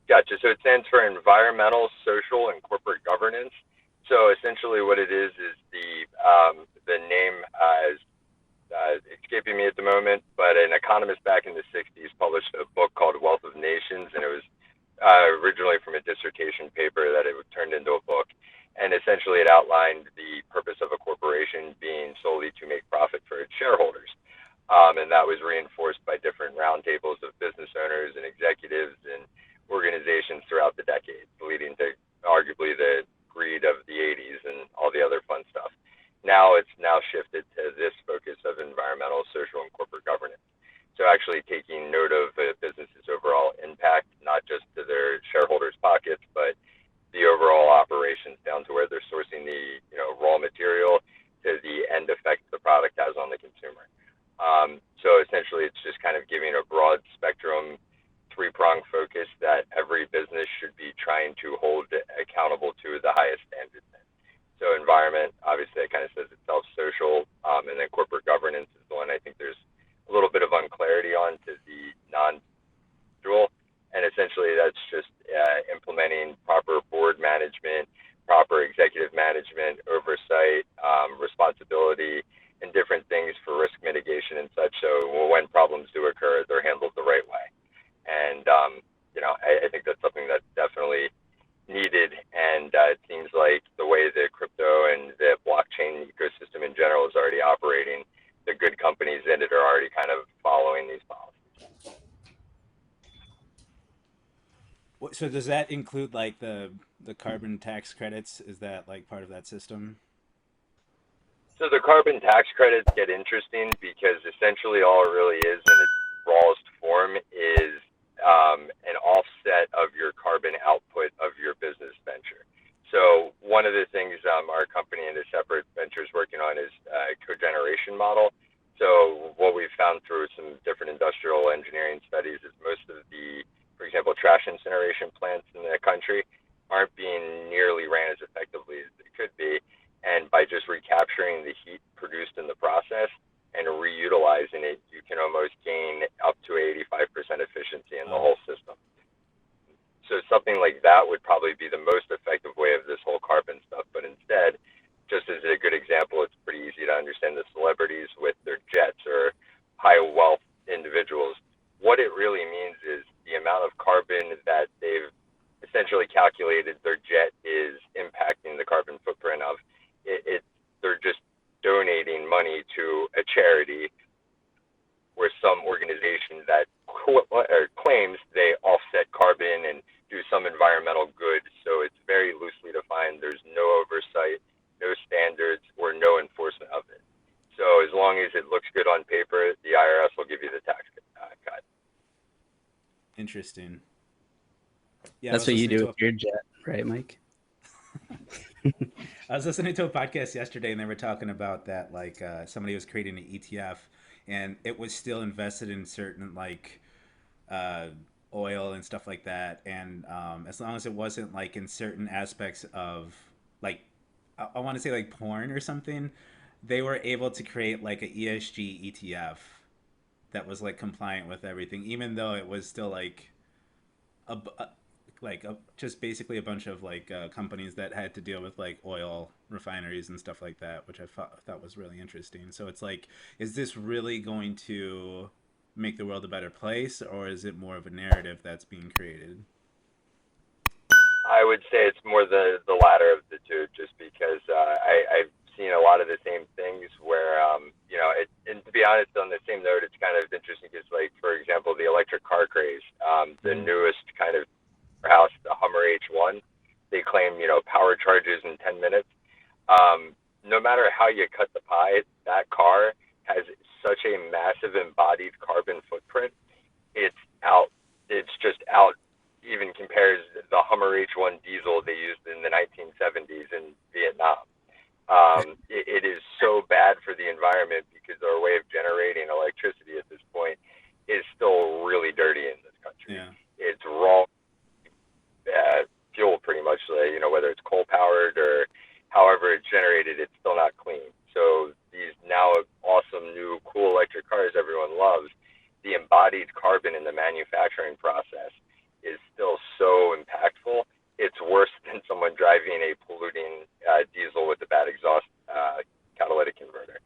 Gotcha. So it stands for environmental, social, and corporate governance. So essentially what it is the name is escaping me at the moment, but an economist back in the 60s published a book called Wealth of Nations, and it was originally from a dissertation paper that it was turned into a book. And essentially it outlined the purpose of a corporation being solely to make profit for its shareholders. And that was reinforced by different roundtables of business owners and executives and organizations throughout the decades, leading to arguably the greed of the 80s and all the other fun stuff. Now it's shifted to this focus of environmental, social, and corporate governance. So actually taking note of a business's overall impact, not just to their shareholders' pockets, but the overall operations down to where they're sourcing the raw material to the end effect the product has on the consumer. So essentially it's just kind of giving a broad spectrum, 3-pronged focus that every business should be trying to hold accountable to the highest standards. So environment, obviously, that kind of says itself. Social, and then corporate governance is the one I think there's a little bit of unclarity on to the non-dual. And essentially, that's just implementing proper board management, proper executive management, oversight, responsibility, and different things for risk mitigation and such. So when problems do occur, they're handled the right way. And I think that's something that's definitely needed, and it seems like the way the crypto and the blockchain ecosystem in general is already operating, the good companies in it are already kind of following these policies. So does that include like the carbon tax credits? Is that like part of that system? So the carbon tax credits get interesting because essentially all it really is in its rawest form is an offset of your carbon output of your business venture. So one of the things our company and a separate venture is working on is Cogeneration Model. So what we've found through some different industrial engineering studies is most of the, for example, trash incineration plants in the country aren't being nearly ran as effectively as they could be. And by just recapturing the heat produced in the process and reutilizing it, you can almost gain up to 85% efficiency in the whole system. So something like that would probably be the most effective way of this whole carbon stuff. But instead, just as a good example, it's pretty easy to understand the celebrities with their jets or high wealth individuals. What it really means is the amount of carbon that they've essentially calculated their jet is impacting the carbon footprint of it. They're just donating money to a charity where some organization that claims they offset carbon and do some environmental good. So it's very loosely defined. There's paper, the IRS will give you the tax cut. Interesting. Yeah, That's what you do with your jet, right, Mike? I was listening to a podcast yesterday, and they were talking about that. Like, somebody was creating an ETF, and it was still invested in certain uh, oil and stuff like that. And as long as it wasn't like in certain aspects of like, I want to say like porn or something, they were able to create like a ESG ETF that was like compliant with everything, even though it was still like a just basically a bunch of like companies that had to deal with like oil refineries and stuff like that, which I thought was really interesting. So it's like, is this really going to make the world a better place, or is it more of a narrative that's being created? I would say it's more the latter of the two, just because I've seen a lot of the same things where, and to be honest, on the same note, it's kind of interesting because, like, for example, the electric car craze, the newest kind of house, the Hummer H1, they claim, power charges in 10 minutes. No matter how you cut the pie, that car has such a massive embodied carbon footprint. It's out. It's just out. Even compares the Hummer H1 diesel they used in the 1970s in Vietnam. It is so bad for the environment because our way of generating electricity at this point is still really dirty in this country. Yeah. It's raw fuel, pretty much. Whether it's coal powered or however it's generated, it's still not clean. So these now awesome new cool electric cars everyone loves, the embodied carbon in the manufacturing process is still so impactful. It's worse than someone driving a polluting diesel with a bad exhaust catalytic converter.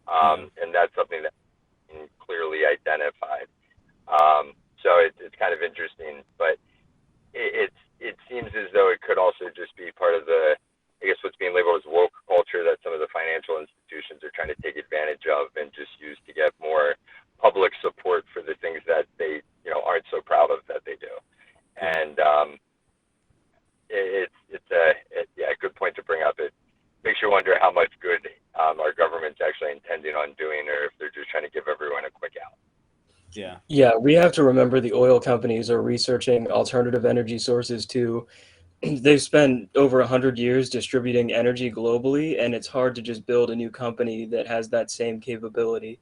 And that's something that's clearly identified. So it's kind of interesting, but it seems as though it could also just be part of the, I guess, what's being labeled as woke culture that some of the financial institutions are trying to take advantage of and just use to get more public support for the things that they aren't so proud of that they do. And it's a good point to bring up. It makes you wonder how much good our government's actually intending on doing, or if they're just trying to give everyone a quick out. Yeah. Yeah, we have to remember the oil companies are researching alternative energy sources too. They've spent over 100 years distributing energy globally, and it's hard to just build a new company that has that same capability.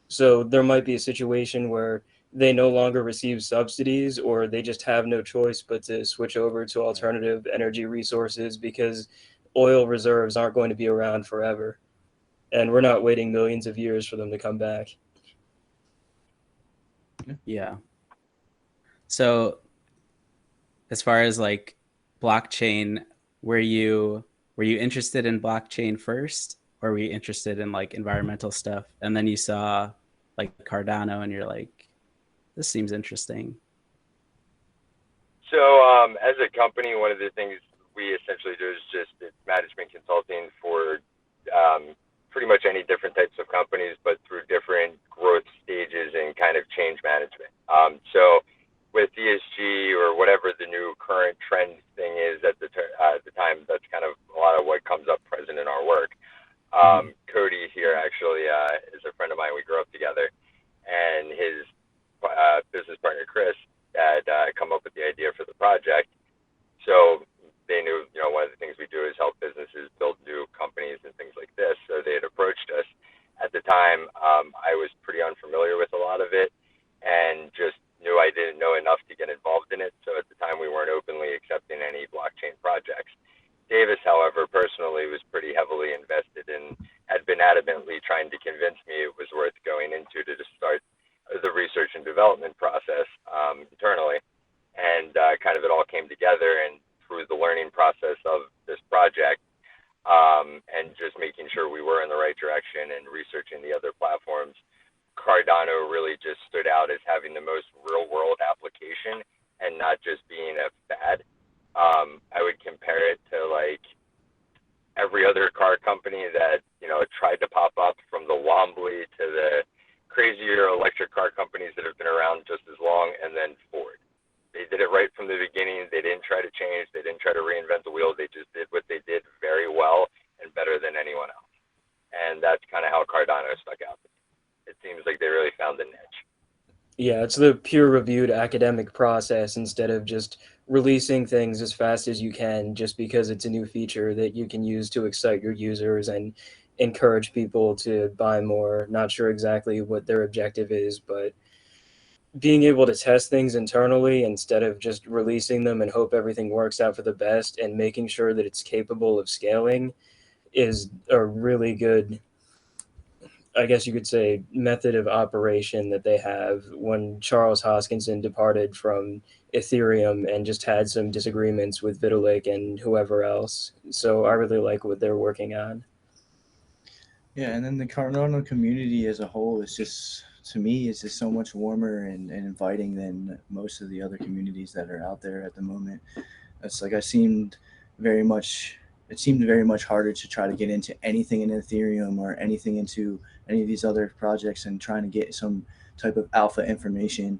So there might be a situation where they no longer receive subsidies, or they just have no choice but to switch over to alternative energy resources because oil reserves aren't going to be around forever. And we're not waiting millions of years for them to come back. Yeah. So as far as like blockchain, were you interested in blockchain first, or were you interested in like environmental stuff, and then you saw like Cardano and you're like, this seems interesting? So as a company, one of the things we essentially do is just management consulting for pretty much any different types of companies, but through different growth stages and kind of change management. So with ESG or whatever the new current trend thing is at the time, that's kind of a lot of what comes up present in our work. Cody here actually is a friend of mine. We grew up together, and his business partner Chris had come up with the idea for the project. So they knew, one of the things we do is help businesses build new companies and things like this. So they had approached us. At the time, I was pretty unfamiliar with a lot of it and just knew I didn't know enough to get involved in it. So at the time, we weren't openly accepting any blockchain projects. Davis, however, personally was pretty heavily invested and had been adamantly trying to convince me it was worth going into to just start the research and development process internally. And kind of it all came together, and through the learning process of this project and just making sure we were in the right direction and researching the other platforms, Cardano really just stood out as having the most real world application and not just being a fad. I would compare it to like every other car company that tried to pop up, from the Wombly to the crazier electric car companies that have been around just as long, and then Ford. They did it right from the beginning. They didn't try to change. They didn't try to reinvent the wheel. They just did what they did very well and better than anyone else. And that's kind of how Cardano stuck out. It seems like like they really found the niche. Yeah, it's the peer-reviewed academic process instead of just releasing things as fast as you can just because it's a new feature that you can use to excite your users and encourage people to buy more. Not sure exactly what their objective is, but being able to test things internally instead of just releasing them and hope everything works out for the best and making sure that it's capable of scaling is a really good, I guess you could say, method of operation that they have. When Charles Hoskinson departed from Ethereum and just had some disagreements with Vitalik and whoever else. So I really like what they're working on. Yeah, and then the Cardano community as a whole is just, to me, is just so much warmer and inviting than most of the other communities that are out there at the moment. It's like it seemed very much harder to try to get into anything in Ethereum or anything into any of these other projects and trying to get some type of alpha information.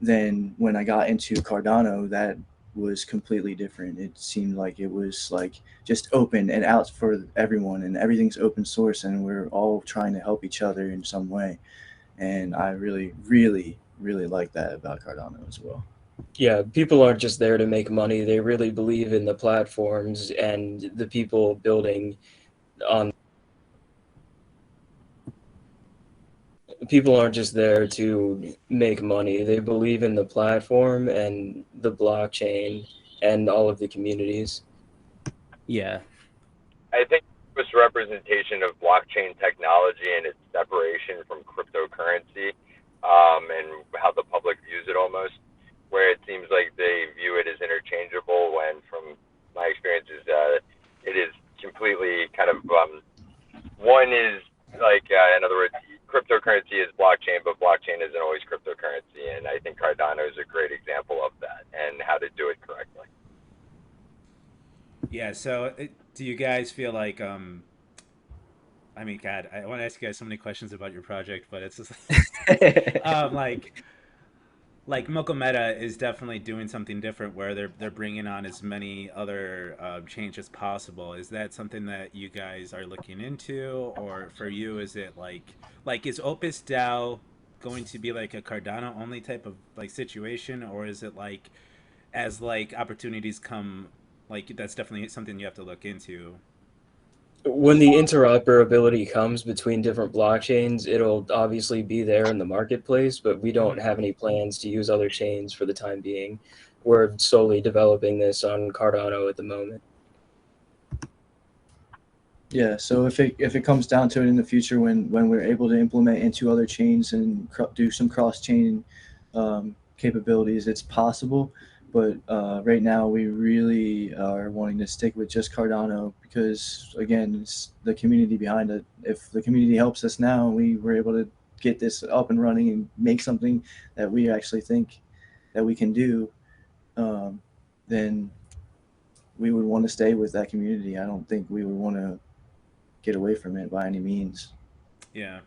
Then when I got into Cardano, that was completely different. It seemed like it was like just open and out for everyone, and everything's open source, and we're all trying to help each other in some way. And I really, really, really like that about Cardano as well. Yeah, people aren't just there to make money. They really believe in the platforms and the people building on. People aren't just there to make money. They believe in the platform and the blockchain and all of the communities. Yeah. I think this representation of blockchain technology and its separation from cryptocurrency, and how the public views it almost, where it seems like they view it as interchangeable when, from my experiences, it is completely kind of one is like, in other words, cryptocurrency is blockchain, but blockchain isn't always cryptocurrency. And I think Cardano is a great example of that and how to do it correctly. Yeah. So, do you guys feel like I mean, God, I want to ask you guys so many questions about your project, but it's just like Mocometa is definitely doing something different where they're bringing on as many other changes as possible. Is that something that you guys are looking into, or for you, is it like is Opus Dao going to be like a Cardano only type of like situation, or is it like as like opportunities come, like that's definitely something you have to look into? When the interoperability comes between different blockchains, it'll obviously be there in the marketplace, but we don't Mm-hmm. have any plans to use other chains for the time being. We're solely developing this on Cardano at the moment. Yeah, so if it comes down to it in the future, when we're able to implement into other chains and do some cross chain capabilities, it's possible. But right now, we really are wanting to stick with just Cardano because, again, it's the community behind it. If the community helps us now, we were able to get this up and running and make something that we actually think that we can do, um, then we would want to stay with that community. I don't think we would want to get away from it by any means. Yeah.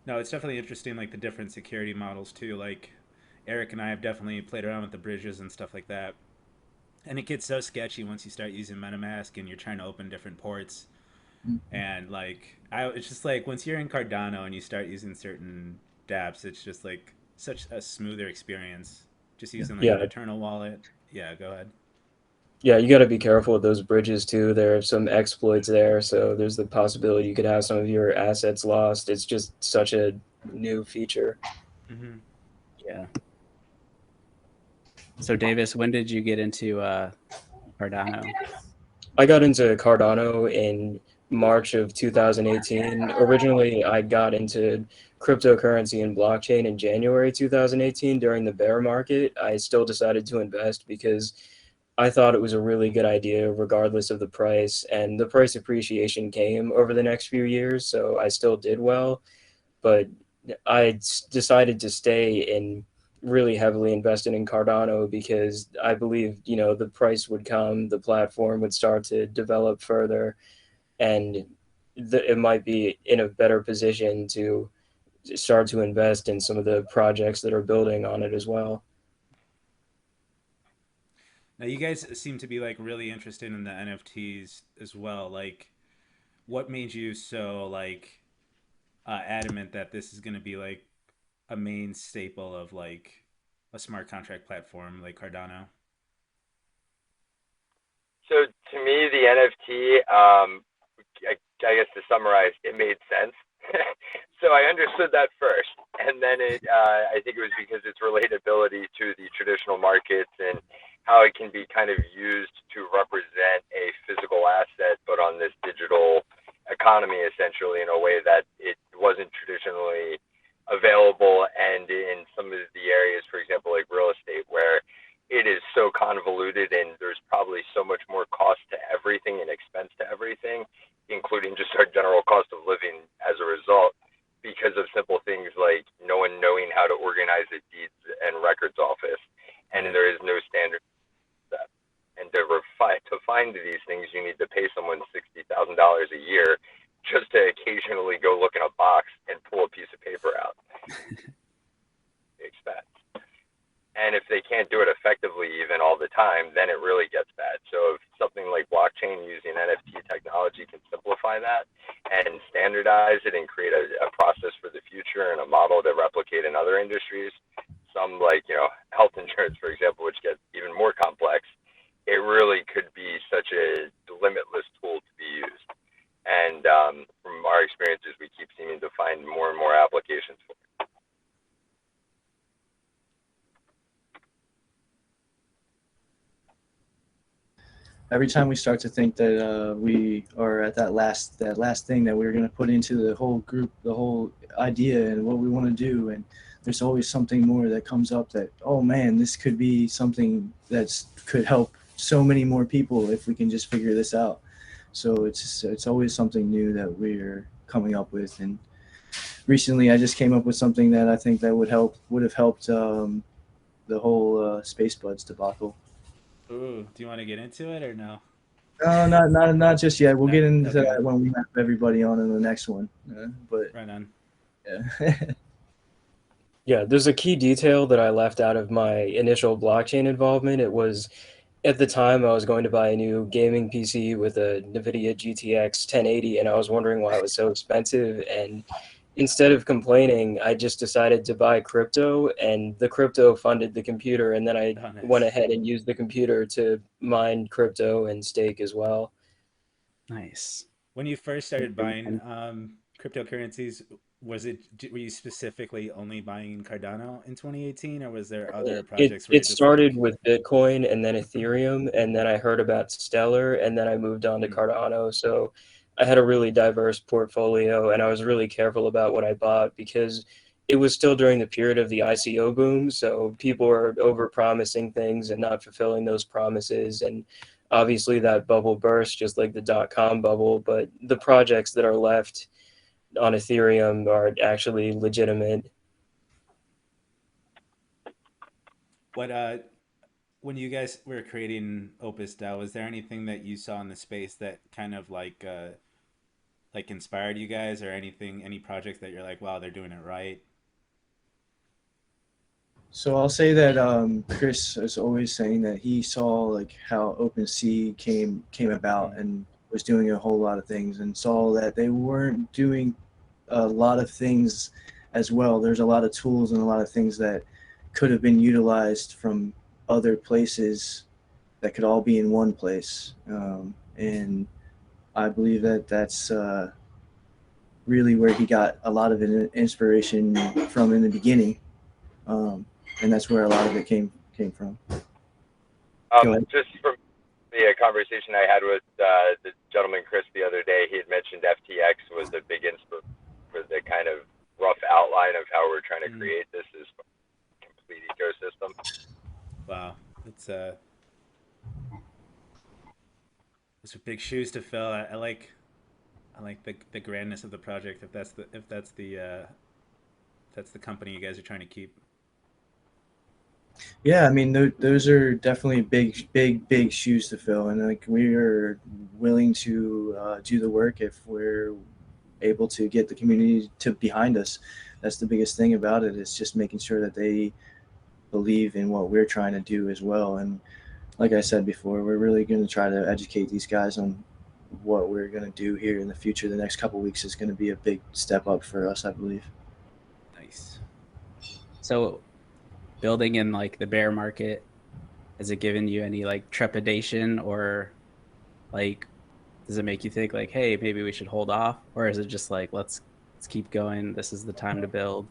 No, it's definitely interesting, like the different security models too. Like Eric and I have definitely played around with the bridges and stuff like that. And it gets so sketchy once you start using MetaMask and you're trying to open different ports. And like, it's just like once you're in Cardano and you start using certain dApps, it's just like such a smoother experience. Just Yeah. using like an Yeah, Eternal wallet. Yeah, go ahead. yeah, you got to be careful with those bridges too. There are some exploits there, so there's the possibility you could have some of your assets lost. It's just such a new feature. Mm-hmm. Yeah. So Davis, when did you get into Cardano? I got into Cardano in March of 2018. Originally, I got into cryptocurrency and blockchain in January 2018 during the bear market. I still decided to invest because I thought it was a really good idea, regardless of the price. And the price appreciation came over the next few years, so I still did well. But I decided to stay in really heavily invested in Cardano because I believe, the price would come, the platform would start to develop further, and it might be in a better position to start to invest in some of the projects that are building on it as well. Now you guys seem to be like really interested in the NFTs as well. Like, what made you so like adamant that this is going to be like a main staple of like a smart contract platform like Cardano? So to me, the NFT, I guess to summarize, it made sense. So I understood that first, and then I think it was because its relatability to the traditional markets and how it can be kind of used to represent a physical asset, but on this digital economy, essentially, in a way that it wasn't traditionally available, and in some of the areas, for example, like real estate, where it is so convoluted and there's probably so much more cost to everything and expense to everything, including just our general cost of living as a result, because of simple things like no one knowing how to organize a deeds and records office, and there is no standard for that. And to find these things, you need to pay someone $60,000 a year just to occasionally go look in a box and pull a piece of paper out. Expense. And if they can't do it effectively even all the time, then it really gets bad. So if something like blockchain using NFT technology can simplify that and standardize it and create a process for the future and a model to replicate in other industries, some like, health insurance, for example, which gets even more complex, it really could be such a limitless tool to be used. And from our experiences, we keep seeming to find more and more applications for it. Every time we start to think that we are at that last thing that we're going to put into the whole group, the whole idea and what we want to do, and there's always something more that comes up that, oh man, this could be something that could help so many more people if we can just figure this out. So it's always something new that we're coming up with. And recently I just came up with something that I think that would have helped the whole Space Buds debacle. Ooh, do you want to get into it or no? No, not just yet. We'll No? get into Okay. that when we have everybody on in the next one. But Right on. yeah. Yeah, there's a key detail that I left out of my initial blockchain involvement. It was at the time I was going to buy a new gaming PC with a NVIDIA GTX 1080, and I was wondering why it was so expensive. And instead of complaining, I just decided to buy crypto, and the crypto funded the computer. And then I Oh, nice. went ahead and used the computer to mine crypto and stake as well. Nice. When you first started buying cryptocurrencies, were you specifically only buying Cardano in 2018, or was there other It projects where you're it just like, started with Bitcoin and then Ethereum, and then I heard about Stellar, and then I moved on to hmm, Cardano. So I had a really diverse portfolio, and I was really careful about what I bought because it was still during the period of the ICO boom. So people were over-promising things and not fulfilling those promises. And obviously that bubble burst, just like the dot-com bubble. But the projects that are left on Ethereum are actually legitimate. what when you guys were creating Opus Dao, was there anything that you saw in the space that kind of like inspired you guys, or any projects that you're like, wow, they're doing it right? So I'll say that Chris is always saying that he saw like how OpenSea came about Hmm. and was doing a whole lot of things, and saw that they weren't doing a lot of things as well. There's a lot of tools and a lot of things that could have been utilized from other places that could all be in one place. And I believe that that's really where he got a lot of inspiration from in the beginning, um, and that's where a lot of it came from. Go ahead. Just from the conversation I had with the gentleman Chris the other day, he had mentioned FTX was a big inspiration for the kind of rough outline of how we're trying to Hmm. create this complete ecosystem. Wow, it's those are big shoes to fill. I like the grandness of the project. If that's the company you guys are trying to keep. Yeah, I mean, those are definitely big shoes to fill, and like we are willing to do the work if we're able to get the community to behind us. That's the biggest thing about it. Is just making sure that they believe in what we're trying to do as well. And like I said before, we're really going to try to educate these guys on what we're going to do here in the future. The next couple weeks is going to be a big step up for us, I believe. Nice. So building in like the bear market, has it given you any like trepidation, or like does it make you think like, hey, maybe we should hold off, or is it just like let's keep going, this is the time to build?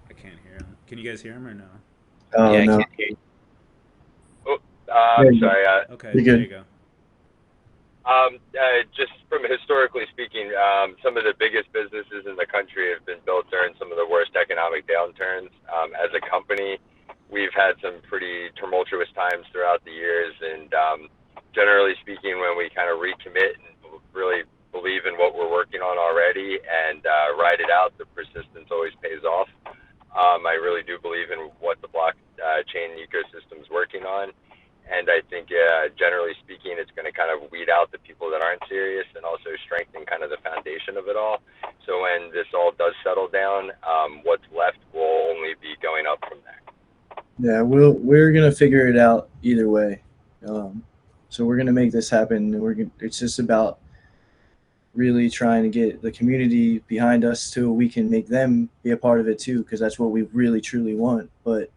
I can't hear him. Can you guys hear him or no? Oh, Yeah, I no. can't hear you. I'm sorry. Okay, You're there good. you go. Just from historically speaking, some of the biggest businesses in the country have been built during some of the worst economic downturns. As a company, we've had some pretty tumultuous times throughout the years, and generally speaking, when we kind of recommit and really believe in what we're working on already and ride it out, the persistence always pays off. I really do believe in what the blockchain ecosystem is working on. And I think, generally speaking, it's going to kind of weed out the people that aren't serious and also strengthen kind of the foundation of it all. So when this all does settle down, what's left will only be going up from there. Yeah, we're going to figure it out either way. So we're going to make this happen. It's just about really trying to get the community behind us so we can make them be a part of it too, because that's what we really truly want. But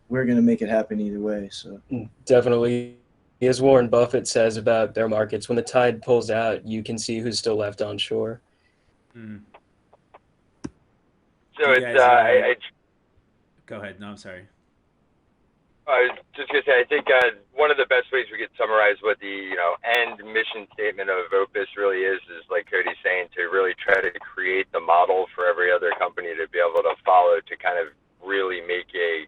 we're going to make it happen either way. So Definitely, as Warren Buffett says about bear markets, when the tide pulls out, you can see who's still left on shore. Mm. So You it's, guys, go ahead. No, I'm sorry. I was just gonna say, I think one of the best ways we could summarize what the end mission statement of Opus really is like Cody's saying, to really try to create the model for every other company to be able to follow, to kind of really make a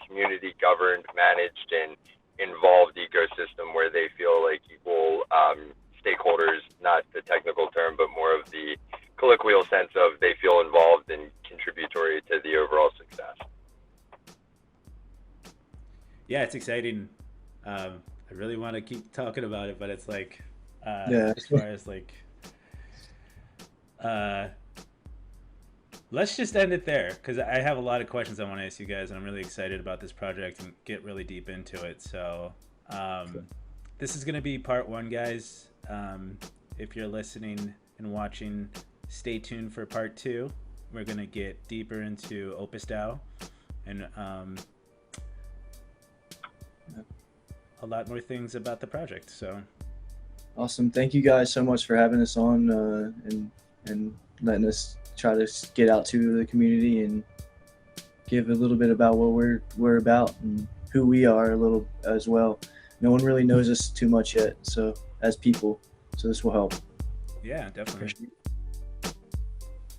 community governed, managed, and involved ecosystem where they feel like equal stakeholders, not the technical term, but more of the colloquial sense of they feel involved and contributory to the overall success. Yeah, it's exciting. I really want to keep talking about it, but it's like, Yeah. as far as like, let's just end it there, because I have a lot of questions I want to ask you guys, and I'm really excited about this project and get really deep into it. So this is going to be part one, guys. If you're listening and watching, stay tuned for part two. We're going to get deeper into Opus Dao and a lot more things about the project. So awesome. Thank you guys so much for having us on and letting us try to get out to the community and give a little bit about what we're about and who we are a little as well. No one really knows us too much yet, so as people, so this will help. yeah, definitely.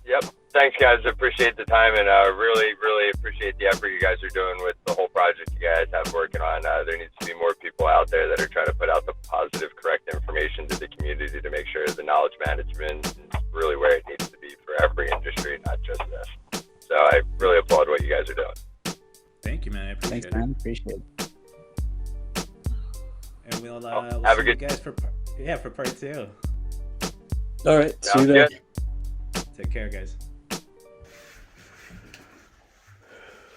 Yep. Thanks, guys. Appreciate the time, and really, really appreciate the effort you guys are doing with the whole project you guys have working on. There needs to be more people out there that are trying to put out the positive, correct information to the community to make sure the knowledge management is really where it needs to be for every industry, not just this. So I really applaud what you guys are doing. Thank you, man. I appreciate Thanks, it. man. Appreciate it. And we'll Have see a you good- guys for part two. All right, see you Sounds then. good. Take care, guys.